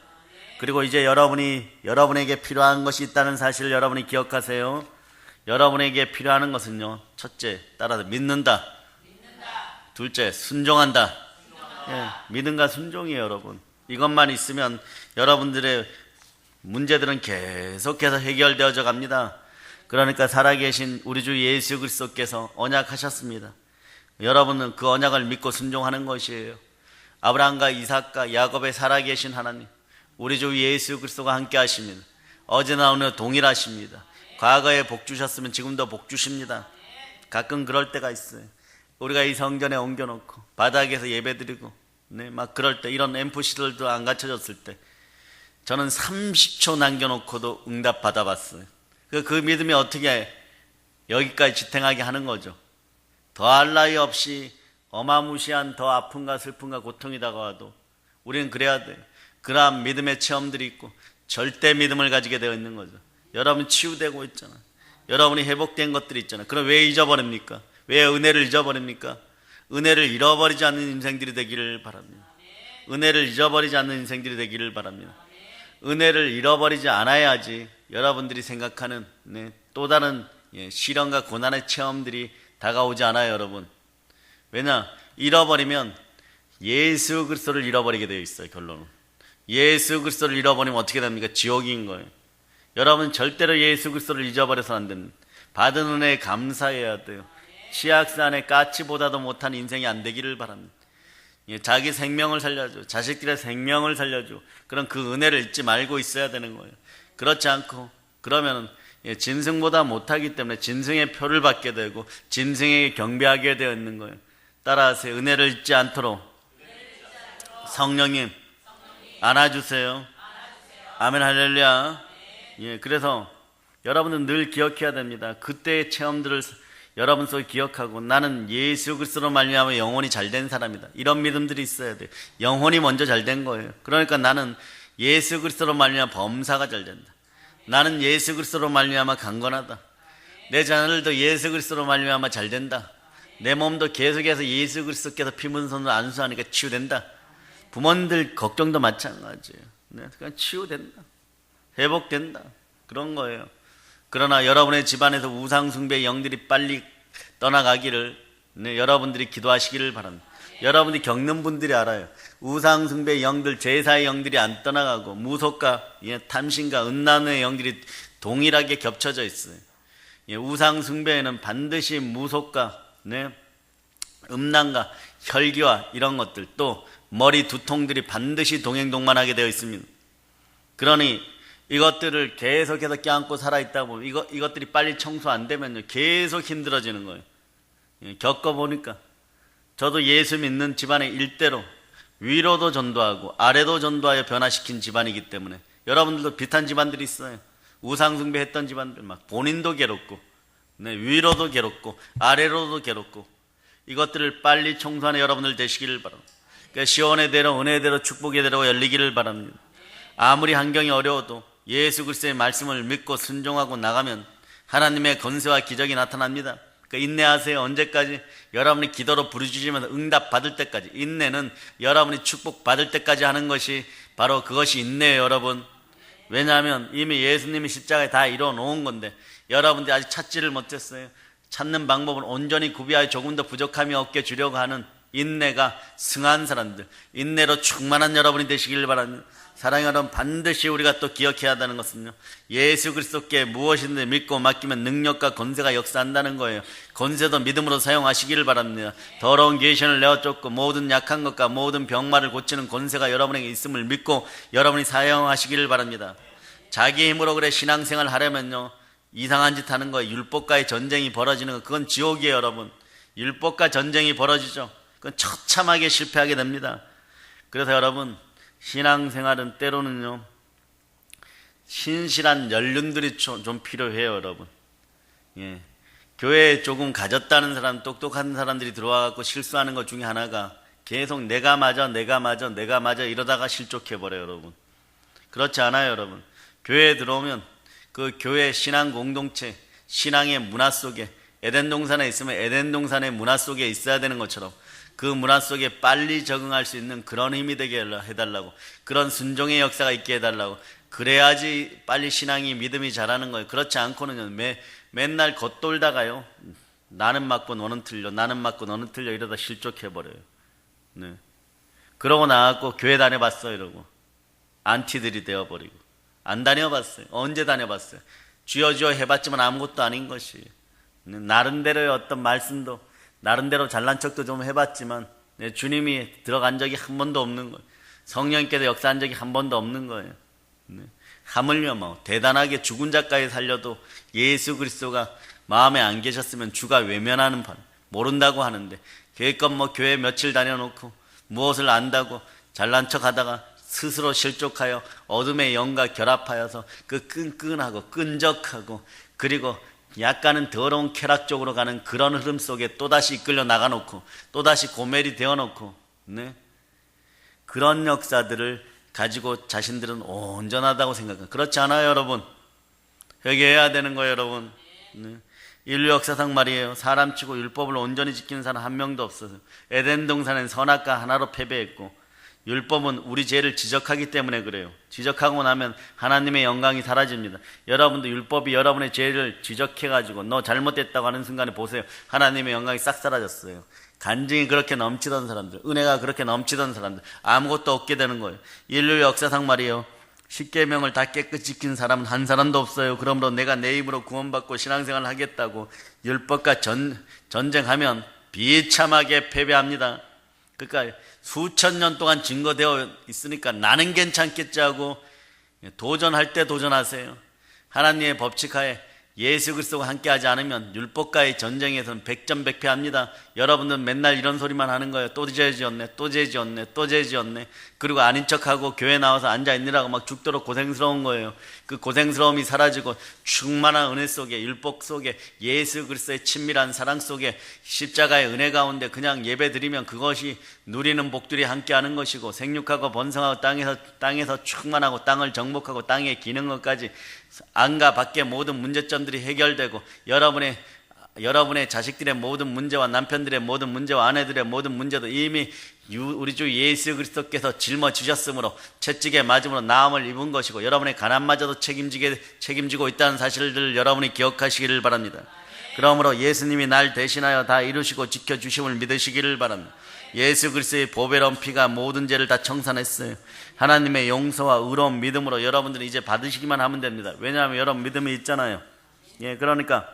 그리고 이제 여러분에게 필요한 것이 있다는 사실을 여러분이 기억하세요. 여러분에게 필요한 것은요, 첫째, 따라서 믿는다. 둘째, 순종한다. 믿음과 순종이에요, 여러분. 이것만 있으면 여러분들의 문제들은 계속해서 해결되어져 갑니다. 그러니까 살아계신 우리 주 예수 그리스도께서 언약하셨습니다. 여러분은 그 언약을 믿고 순종하는 것이에요. 아브라함과 이삭과 야곱의 살아계신 하나님, 우리 주 예수 그리스도가 함께 하십니다. 어제나 오늘 동일하십니다. 과거에 복 주셨으면 지금도 복 주십니다. 가끔 그럴 때가 있어요. 우리가 이 성전에 옮겨놓고 바닥에서 예배드리고 막 그럴 때 이런 앰프시들도 안 갖춰졌을 때 저는 30초 남겨놓고도 응답 받아봤어요. 그 믿음이 어떻게 여기까지 지탱하게 하는 거죠. 더할 나위 없이 어마무시한 더 아픔과 슬픔과 고통이 다가와도 우리는 그래야 돼요. 그러한 믿음의 체험들이 있고 절대 믿음을 가지게 되어 있는 거죠. 여러분 치유되고 있잖아요. 여러분이 회복된 것들이 있잖아요. 그럼 왜 잊어버립니까? 왜 은혜를 잊어버립니까? 은혜를 잃어버리지 않는 인생들이 되기를 바랍니다. 은혜를 잊어버리지 않는 인생들이 되기를 바랍니다. 은혜를 잃어버리지 않아야지 여러분들이 생각하는 또 다른 시련과 고난의 체험들이 다가오지 않아요, 여러분. 왜냐? 잃어버리면 예수 그리스도를 잃어버리게 되어 있어요, 결론은. 예수 그리스도를 잃어버리면 어떻게 됩니까? 지옥인 거예요. 여러분 절대로 예수 그리스도를 잊어버려서 안 됩니다. 받은 은혜에 감사해야 돼요. 치악산의 까치보다도 못한 인생이 안 되기를 바랍니다. 자기 생명을 살려줘, 자식들의 생명을 살려줘. 그런 그 은혜를 잊지 말고 있어야 되는 거예요. 그렇지 않고 그러면 짐승보다 못하기 때문에 짐승의 표를 받게 되고 짐승에게 경배하게 되어 있는 거예요. 따라하세요. 은혜를 잊지 않도록 성령님 안아주세요. 아멘 할렐루야. 예, 그래서 여러분은 늘 기억해야 됩니다. 그때의 체험들을 여러분 속에 기억하고 나는 예수 그리스도로 말미암아 영혼이 잘된 사람이다. 이런 믿음들이 있어야 돼요. 영혼이 먼저 잘된 거예요. 그러니까 나는 예수 그리스도로 말미암아 범사가 잘된다. 나는 예수 그리스도로 말미암아 강건하다. 내 자녀들도 예수 그리스도로 말미암아 잘된다. 내 몸도 계속해서 예수 그리스도께서 피묻은 손으로 안수하니까 치유된다. 부모님들 걱정도 마찬가지예요. 네, 그냥 치유된다. 회복된다. 그런 거예요. 그러나 여러분의 집안에서 우상숭배의 영들이 빨리 떠나가기를 여러분들이 기도하시기를 바랍니다. 여러분이 겪는 분들이 알아요. 우상숭배의 영들, 제사의 영들이 안 떠나가고 무속과 탐심과 음란의 영들이 동일하게 겹쳐져 있어요. 우상숭배에는 반드시 무속과 음란과 혈기와 이런 것들, 또 머리 두통들이 반드시 동행동반하게 되어 있습니다. 그러니 이것들을 계속해서 껴안고 살아있다 보면 이것들이 빨리 청소 안 되면요 계속 힘들어지는 거예요. 겪어보니까 저도 예수 믿는 집안의 일대로 위로도 전도하고 아래도 전도하여 변화시킨 집안이기 때문에 여러분들도 비슷한 집안들이 있어요. 우상숭배 했던 집안들 막 본인도 괴롭고 위로도 괴롭고 아래로도 괴롭고 이것들을 빨리 청소하는 여러분들 되시기를 바랍니다. 그러니까 시온의 대로 은혜의 대로 축복의 대로 열리기를 바랍니다. 아무리 환경이 어려워도 예수 그리스도의 말씀을 믿고 순종하고 나가면 하나님의 권세와 기적이 나타납니다. 그러니까 인내하세요. 언제까지? 여러분이 기도로 부르짖으면서 응답 받을 때까지. 인내는 여러분이 축복 받을 때까지 하는 것이 바로 그것이 인내예요, 여러분. 왜냐하면 이미 예수님이 십자가에 다 이루어 놓은 건데 여러분들이 아직 찾지를 못했어요. 찾는 방법은 온전히 구비하여 조금 더 부족함이 없게 주려고 하는 인내가 승한 사람들, 인내로 충만한 여러분이 되시길 바랍니다. 사랑하는 여러분, 반드시 우리가 또 기억해야 한다는 것은요, 예수 그리스도께 무엇이든지 믿고 맡기면 능력과 권세가 역사한다는 거예요. 권세도 믿음으로 사용하시기를 바랍니다. 더러운 귀신을 내어쫓고 모든 약한 것과 모든 병마를 고치는 권세가 여러분에게 있음을 믿고 여러분이 사용하시기를 바랍니다. 자기 힘으로 그래 신앙생활 하려면요 이상한 짓 하는 거예요. 율법과의 전쟁이 벌어지는 거, 그건 지옥이에요. 여러분, 율법과 전쟁이 벌어지죠. 그건 처참하게 실패하게 됩니다. 그래서 여러분, 신앙생활은 때로는요 신실한 연륜들이 좀 필요해요. 여러분, 교회에 조금 가졌다는 사람, 똑똑한 사람들이 들어와갖고 실수하는 것 중에 하나가 계속 내가 맞아 이러다가 실족해버려요. 여러분, 그렇지 않아요. 여러분, 교회에 들어오면 그 교회 신앙 공동체, 신앙의 문화 속에, 에덴 동산에 있으면 에덴 동산의 문화 속에 있어야 되는 것처럼 그 문화 속에 빨리 적응할 수 있는 그런 힘이 되게 해달라고, 그런 순종의 역사가 있게 해달라고. 그래야지 빨리 신앙이, 믿음이 자라는 거예요. 그렇지 않고는요 맨날 겉돌다가요 나는 맞고 너는 틀려, 나는 맞고 너는 틀려 이러다 실족해버려요. 그러고 나왔고 교회 다녀봤어 이러고 안티들이 되어버리고. 안 다녀봤어요. 언제 다녀봤어요? 쥐어 해봤지만 아무것도 아닌 것이, 나름대로의 어떤 말씀도 나름대로 잘난 척도 좀 해봤지만 주님이 들어간 적이 한 번도 없는 거예요. 성령께서 역사한 적이 한 번도 없는 거예요. 하물며 뭐 대단하게 죽은 자까지 살려도 예수 그리스도가 마음에 안 계셨으면 주가 외면하는 판, 모른다고 하는데 교회껏 뭐 교회 며칠 다녀놓고 무엇을 안다고 잘난 척하다가 스스로 실족하여 어둠의 영과 결합하여서 그 끈끈하고 끈적하고 그리고 약간은 더러운 쾌락 쪽으로 가는 그런 흐름 속에 또다시 이끌려 나가놓고 또다시 고멜이 되어놓고 그런 역사들을 가지고 자신들은 온전하다고 생각해요. 그렇지 않아요. 여러분, 회개해야 되는 거예요. 여러분, 인류 역사상 말이에요, 사람치고 율법을 온전히 지키는 사람 한 명도 없어서 에덴 동산은 선악과 하나로 패배했고, 율법은 우리 죄를 지적하기 때문에 그래요. 지적하고 나면 하나님의 영광이 사라집니다. 여러분도 율법이 여러분의 죄를 지적해가지고 너 잘못됐다고 하는 순간에 보세요, 하나님의 영광이 싹 사라졌어요. 간증이 그렇게 넘치던 사람들, 은혜가 그렇게 넘치던 사람들, 아무것도 없게 되는 거예요. 인류 역사상 말이에요, 십계명을 다 깨끗이 지킨 사람은 한 사람도 없어요. 그러므로 내가 내 입으로 구원받고 신앙생활을 하겠다고 율법과 전쟁하면 비참하게 패배합니다. 그러니까 수천 년 동안 증거되어 있으니까 나는 괜찮겠지 하고 도전할 때 도전하세요. 하나님의 법칙하에 예수 그리스도와 함께하지 않으면 율법과의 전쟁에서는 백전백패합니다. 여러분들은 맨날 이런 소리만 하는 거예요. 또 죄 지었네, 또 죄 지었네, 또 죄 지었네. 그리고 아닌 척하고 교회 나와서 앉아있느라고 막 죽도록 고생스러운 거예요. 그 고생스러움이 사라지고 충만한 은혜 속에, 율법 속에, 예수 그리스도의 친밀한 사랑 속에, 십자가의 은혜 가운데 그냥 예배 드리면 그것이 누리는 복들이 함께하는 것이고, 생육하고 번성하고 땅에서 충만하고 땅을 정복하고 땅에 기는 것까지 안과 밖의 모든 문제점들이 해결되고, 여러분의 자식들의 모든 문제와 남편들의 모든 문제와 아내들의 모든 문제도 이미 우리 주 예수 그리스도께서 짊어지셨으므로 채찍에 맞음으로 나음을 입은 것이고, 여러분의 가난마저도 책임지고 있다는 사실을 여러분이 기억하시기를 바랍니다. 그러므로 예수님이 날 대신하여 다 이루시고 지켜주심을 믿으시기를 바랍니다. 예수 그리스도의 보배로운 피가 모든 죄를 다 청산했어요. 하나님의 용서와 의로운 믿음으로 여러분들은 이제 받으시기만 하면 됩니다. 왜냐하면 여러분 믿음이 있잖아요. 그러니까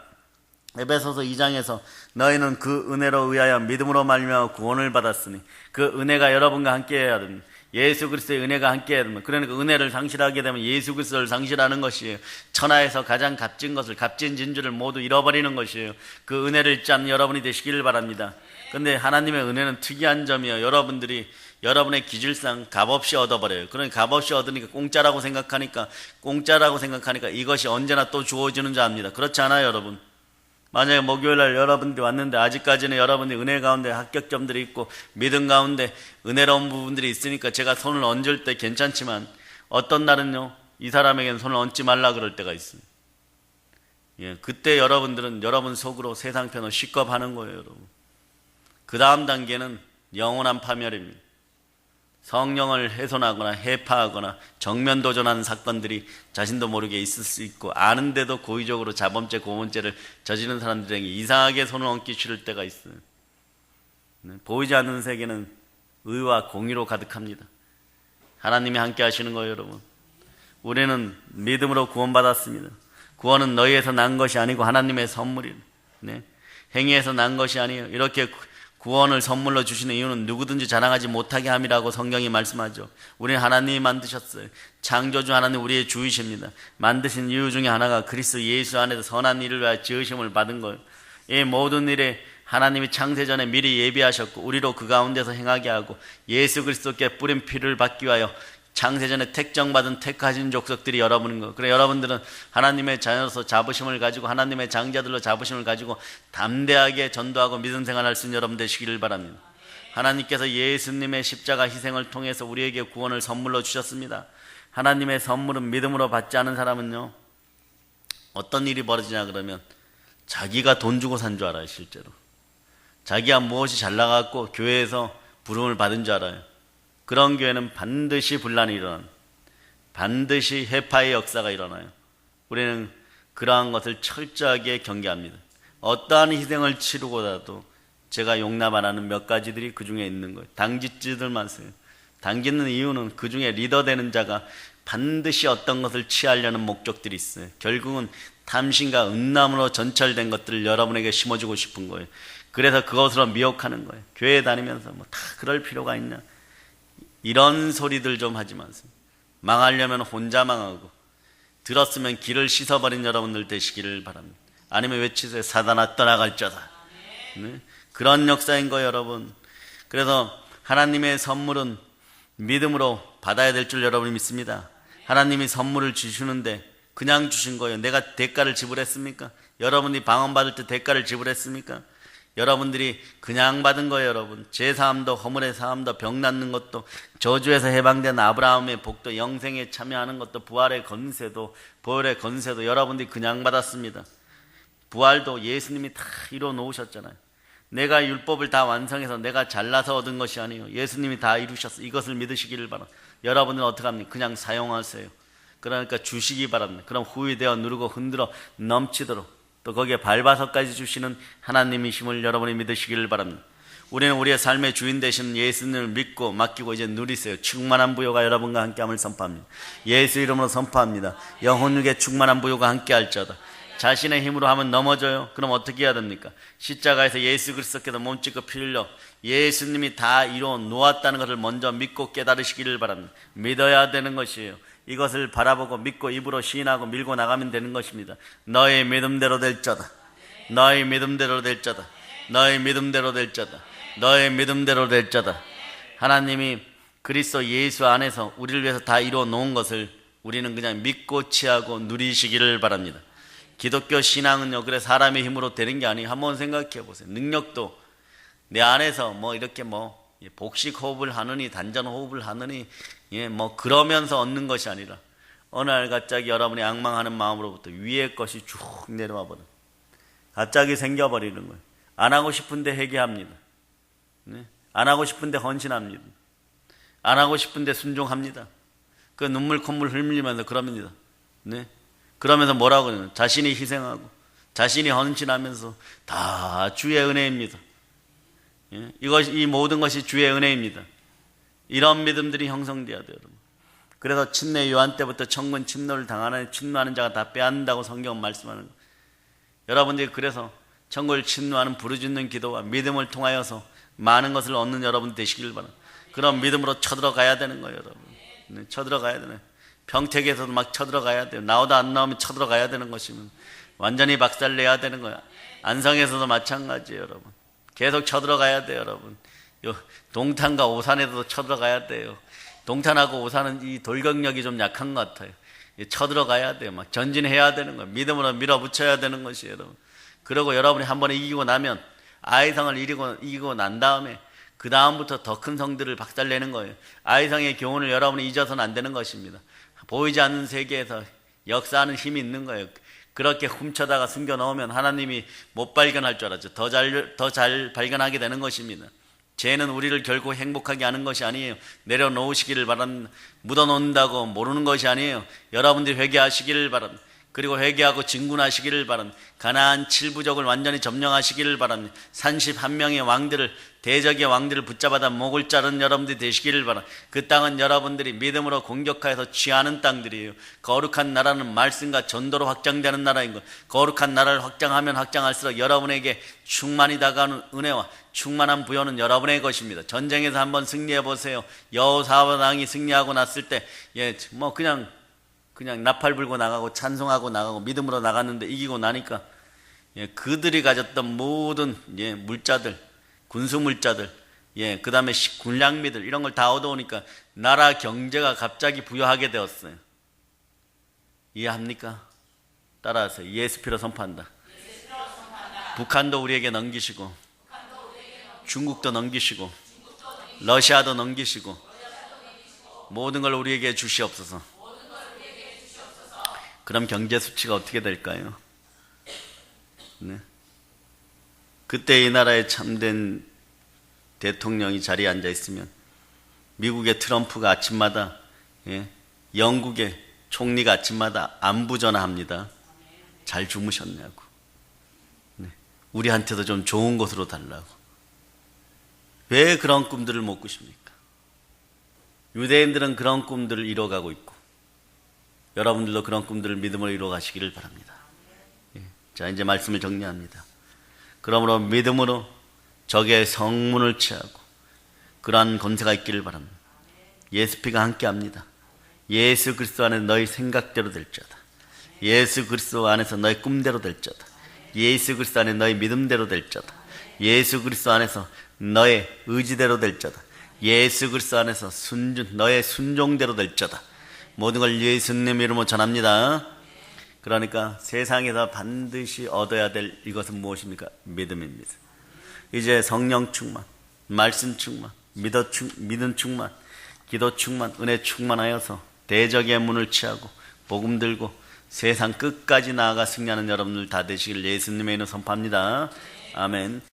에베소서 2장에서 너희는 그 은혜로 의하여 믿음으로 말미암아 구원을 받았으니, 그 은혜가 여러분과 함께해야 됩니다. 예수 그리스도의 은혜가 함께해야 됩니다. 그러니까 은혜를 상실하게 되면 예수 그리스도를 상실하는 것이에요. 천하에서 가장 값진 것을, 값진 진주를 모두 잃어버리는 것이에요. 그 은혜를 잊지 않는 여러분이 되시기를 바랍니다. 그런데 하나님의 은혜는 특이한 점이에요. 여러분들이 여러분의 기질상 값없이 얻어버려요. 그러니까 값없이 얻으니까 공짜라고 생각하니까 이것이 언제나 또 주어지는 줄 압니다. 그렇지 않아요, 여러분? 만약에 목요일날 여러분들이 왔는데 아직까지는 여러분이 은혜 가운데 합격점들이 있고 믿음 가운데 은혜로운 부분들이 있으니까 제가 손을 얹을 때 괜찮지만, 어떤 날은요 이 사람에게는 손을 얹지 말라 그럴 때가 있어요. 그때 여러분들은 여러분 속으로 세상 편을 시겁하는 거예요, 여러분. 그 다음 단계는 영원한 파멸입니다. 성령을 훼손하거나 해파하거나 정면 도전하는 사건들이 자신도 모르게 있을 수 있고, 아는데도 고의적으로 자범죄, 고문죄를 저지른 사람들에게 이상하게 손을 얹기 싫을 때가 있어요. 보이지 않는 세계는 의와 공의로 가득합니다. 하나님이 함께 하시는 거예요, 여러분. 우리는 믿음으로 구원받았습니다. 구원은 너희에서 난 것이 아니고 하나님의 선물이에요. 행위에서 난 것이 아니에요. 이렇게 구원을 선물로 주시는 이유는 누구든지 자랑하지 못하게 함이라고 성경이 말씀하죠. 우리는 하나님이 만드셨어요. 창조주 하나님 우리의 주이십니다. 만드신 이유 중에 하나가 그리스도 예수 안에서 선한 일을 위하여 지으심을 받은 거예요. 이 모든 일에 하나님이 창세전에 미리 예비하셨고, 우리로 그 가운데서 행하게 하고, 예수 그리스도께 뿌린 피를 받기 위하여 창세전에 택정받은 택하신 족속들이 여러분인 거예요. 그래, 여러분들은 하나님의 자녀로서 자부심을 가지고, 하나님의 장자들로 자부심을 가지고 담대하게 전도하고 믿음 생활할 수 있는 여러분 되시기를 바랍니다. 하나님께서 예수님의 십자가 희생을 통해서 우리에게 구원을 선물로 주셨습니다. 하나님의 선물은 믿음으로 받지 않은 사람은요, 어떤 일이 벌어지냐 그러면 자기가 돈 주고 산 줄 알아요. 실제로 자기가 무엇이 잘 나갔고 교회에서 부름을 받은 줄 알아요. 그런 교회는 반드시 분란이 일어나요. 반드시 해파의 역사가 일어나요. 우리는 그러한 것을 철저하게 경계합니다. 어떠한 희생을 치르고라도 제가 용납 안 하는 몇 가지들이 그 중에 있는 거예요. 당짓지들 마세요. 당기는 이유는 그 중에 리더 되는 자가 반드시 어떤 것을 취하려는 목적들이 있어요. 결국은 탐심과 음란으로 전철된 것들을 여러분에게 심어주고 싶은 거예요. 그래서 그것으로 미혹하는 거예요. 교회 다니면서 뭐 다 그럴 필요가 있냐, 이런 소리들 좀 하지 마세요. 망하려면 혼자 망하고, 들었으면 길을 씻어버린 여러분들 되시기를 바랍니다. 아니면 외치세요. 사단아 떠나갈자다. 네? 그런 역사인 거예요, 여러분. 그래서 하나님의 선물은 믿음으로 받아야 될 줄 여러분이 믿습니다. 하나님이 선물을 주시는데 그냥 주신 거예요. 내가 대가를 지불했습니까? 여러분이 방언받을 때 대가를 지불했습니까? 여러분들이 그냥 받은 거예요, 여러분. 제사함도, 허물의 사함도, 병 낫는 것도, 저주에서 해방된 아브라함의 복도, 영생에 참여하는 것도, 부활의 건세도, 보혈의 건세도 여러분들이 그냥 받았습니다. 부활도 예수님이 다 이루어 놓으셨잖아요. 내가 율법을 다 완성해서 내가 잘나서 얻은 것이 아니에요. 예수님이 다 이루셨어요. 이것을 믿으시기를 바랍니다. 여러분은 어떻게 합니까? 그냥 사용하세요. 그러니까 주시기 바랍니다. 그럼 후회되어 누르고 흔들어 넘치도록, 또 거기에 밟아서까지 주시는 하나님이심을 여러분이 믿으시기를 바랍니다. 우리는 우리의 삶의 주인 되시는 예수님을 믿고 맡기고 이제 누리세요. 충만한 부요가 여러분과 함께함을 선포합니다. 예수 이름으로 선포합니다. 영혼육에 충만한 부요가 함께할지어다. 자신의 힘으로 하면 넘어져요. 그럼 어떻게 해야 됩니까? 십자가에서 예수 그리스도께서 몸짓고 피 흘려 예수님이 다 이루어 놓았다는 것을 먼저 믿고 깨달으시기를 바랍니다. 믿어야 되는 것이에요. 이것을 바라보고 믿고 입으로 시인하고 밀고 나가면 되는 것입니다. 너의 믿음대로 될 자다. 너의 믿음대로 될 자다. 너의 믿음대로 될 자다. 너의 믿음대로 될 자다. 하나님이 그리스도 예수 안에서 우리를 위해서 다 이루어 놓은 것을 우리는 그냥 믿고 취하고 누리시기를 바랍니다. 기독교 신앙은요, 그래 사람의 힘으로 되는 게 아니에요. 한번 생각해 보세요. 능력도 내 안에서 뭐 이렇게 뭐 복식 호흡을 하느니 단전 호흡을 하느니 뭐 그러면서 얻는 것이 아니라 어느 날 갑자기 여러분이 앙망하는 마음으로부터 위의 것이 쭉 내려와 버려. 갑자기 생겨버리는 거예요. 안 하고 싶은데 회개합니다. 안 하고 싶은데 헌신합니다. 안 하고 싶은데 순종합니다. 그 눈물 콧물 흘리면서 그럽니다. 그러면서 뭐라고 해요? 자신이 희생하고 자신이 헌신하면서 다 주의 은혜입니다. 이 모든 것이 주의 은혜입니다. 이런 믿음들이 형성되어야 돼요, 여러분. 그래서 침례 요한 때부터 천군 침노를 당하는 침노하는 자가 다 빼앗는다고 성경은 말씀하는 거예요. 여러분들이 그래서 천국을 침노하는 부르짖는 기도와 믿음을 통하여서 많은 것을 얻는 여러분 되시길 바랍니다. 그런 믿음으로 쳐들어가야 되는 거예요, 여러분. 쳐들어가야 되네. 평택에서도 막 쳐들어가야 돼요. 나오다 안 나오면 쳐들어가야 되는 것이면 완전히 박살내야 되는 거야. 안성에서도 마찬가지예요, 여러분. 계속 쳐들어가야 돼요, 여러분. 동탄과 오산에도 쳐들어가야 돼요. 동탄하고 오산은 이 돌격력이 좀 약한 것 같아요. 쳐들어가야 돼요. 막 전진해야 되는 거예요. 믿음으로 밀어붙여야 되는 것이에요, 여러분. 그리고 여러분이 한 번에 이기고 나면 아이성을 이기고 난 다음에 그 다음부터 더 큰 성들을 박살내는 거예요. 아이성의 교훈을 여러분이 잊어서는 안 되는 것입니다. 보이지 않는 세계에서 역사하는 힘이 있는 거예요. 그렇게 훔쳐다가 숨겨 넣으면 하나님이 못 발견할 줄 알았죠. 더 잘 발견하게 되는 것입니다. 죄는 우리를 결코 행복하게 하는 것이 아니에요. 내려놓으시기를 바랍니다. 묻어놓는다고 모르는 것이 아니에요. 여러분들이 회개하시기를 바랍니다. 그리고 회개하고 진군하시기를 바랍니다. 가나안 7부족을 완전히 점령하시기를 바랍니다. 31명의 왕들을, 대적의 왕들을 붙잡아다 목을 자른 여러분들이 되시기를 바랍니다. 그 땅은 여러분들이 믿음으로 공격하여서 취하는 땅들이에요. 거룩한 나라는 말씀과 전도로 확장되는 나라인 것. 거룩한 나라를 확장하면 확장할수록 여러분에게 충만히 다가오는 은혜와 충만한 부여는 여러분의 것입니다. 전쟁에서 한번 승리해 보세요. 여호사밧 왕이 승리하고 났을 때 그냥 나팔 불고 나가고 찬송하고 나가고 믿음으로 나갔는데 이기고 나니까 그들이 가졌던 모든 물자들, 군수 물자들, 그 다음에 군량미들 이런 걸 다 얻어오니까 나라 경제가 갑자기 부여하게 되었어요. 이해합니까? 따라하세요. 예수피로 선포한다. 북한도 우리에게 넘기시고, 중국도 넘기시고, 러시아도 넘기시고, 모든 걸 우리에게 주시옵소서. 그럼 경제 수치가 어떻게 될까요? 그때 이 나라에 참된 대통령이 자리에 앉아 있으면 미국의 트럼프가 아침마다 영국의 총리가 아침마다 안부 전화합니다. 잘 주무셨냐고. 우리한테도 좀 좋은 곳으로 달라고. 왜 그런 꿈들을 못 꾸십니까? 유대인들은 그런 꿈들을 이뤄가고 있고 여러분들도 그런 꿈들을 믿음으로 이루어가시기를 바랍니다. 자, 이제 말씀을 정리합니다. 그러므로 믿음으로 적의 성문을 취하고 그러한 권세가 있기를 바랍니다. 예수피가 함께합니다. 예수 그리스도 안에 너희 생각대로 될 자다. 예수 그리스도 안에서 너희 꿈대로 될 자다. 예수 그리스도 안에 너희 믿음대로 될 자다. 예수 그리스도 안에서 너의 의지대로 될 자다. 예수 그리스도 안에서 너의 순종대로 될 자다. 모든 걸 예수님 이름으로 전합니다. 그러니까 세상에서 반드시 얻어야 될 이것은 무엇입니까? 믿음입니다. 이제 성령 충만, 말씀 충만, 믿음 충만, 기도 충만, 은혜 충만하여서 대적의 문을 취하고 복음 들고 세상 끝까지 나아가 승리하는 여러분들 다 되시길 예수님의 이름으로 선포합니다. 아멘.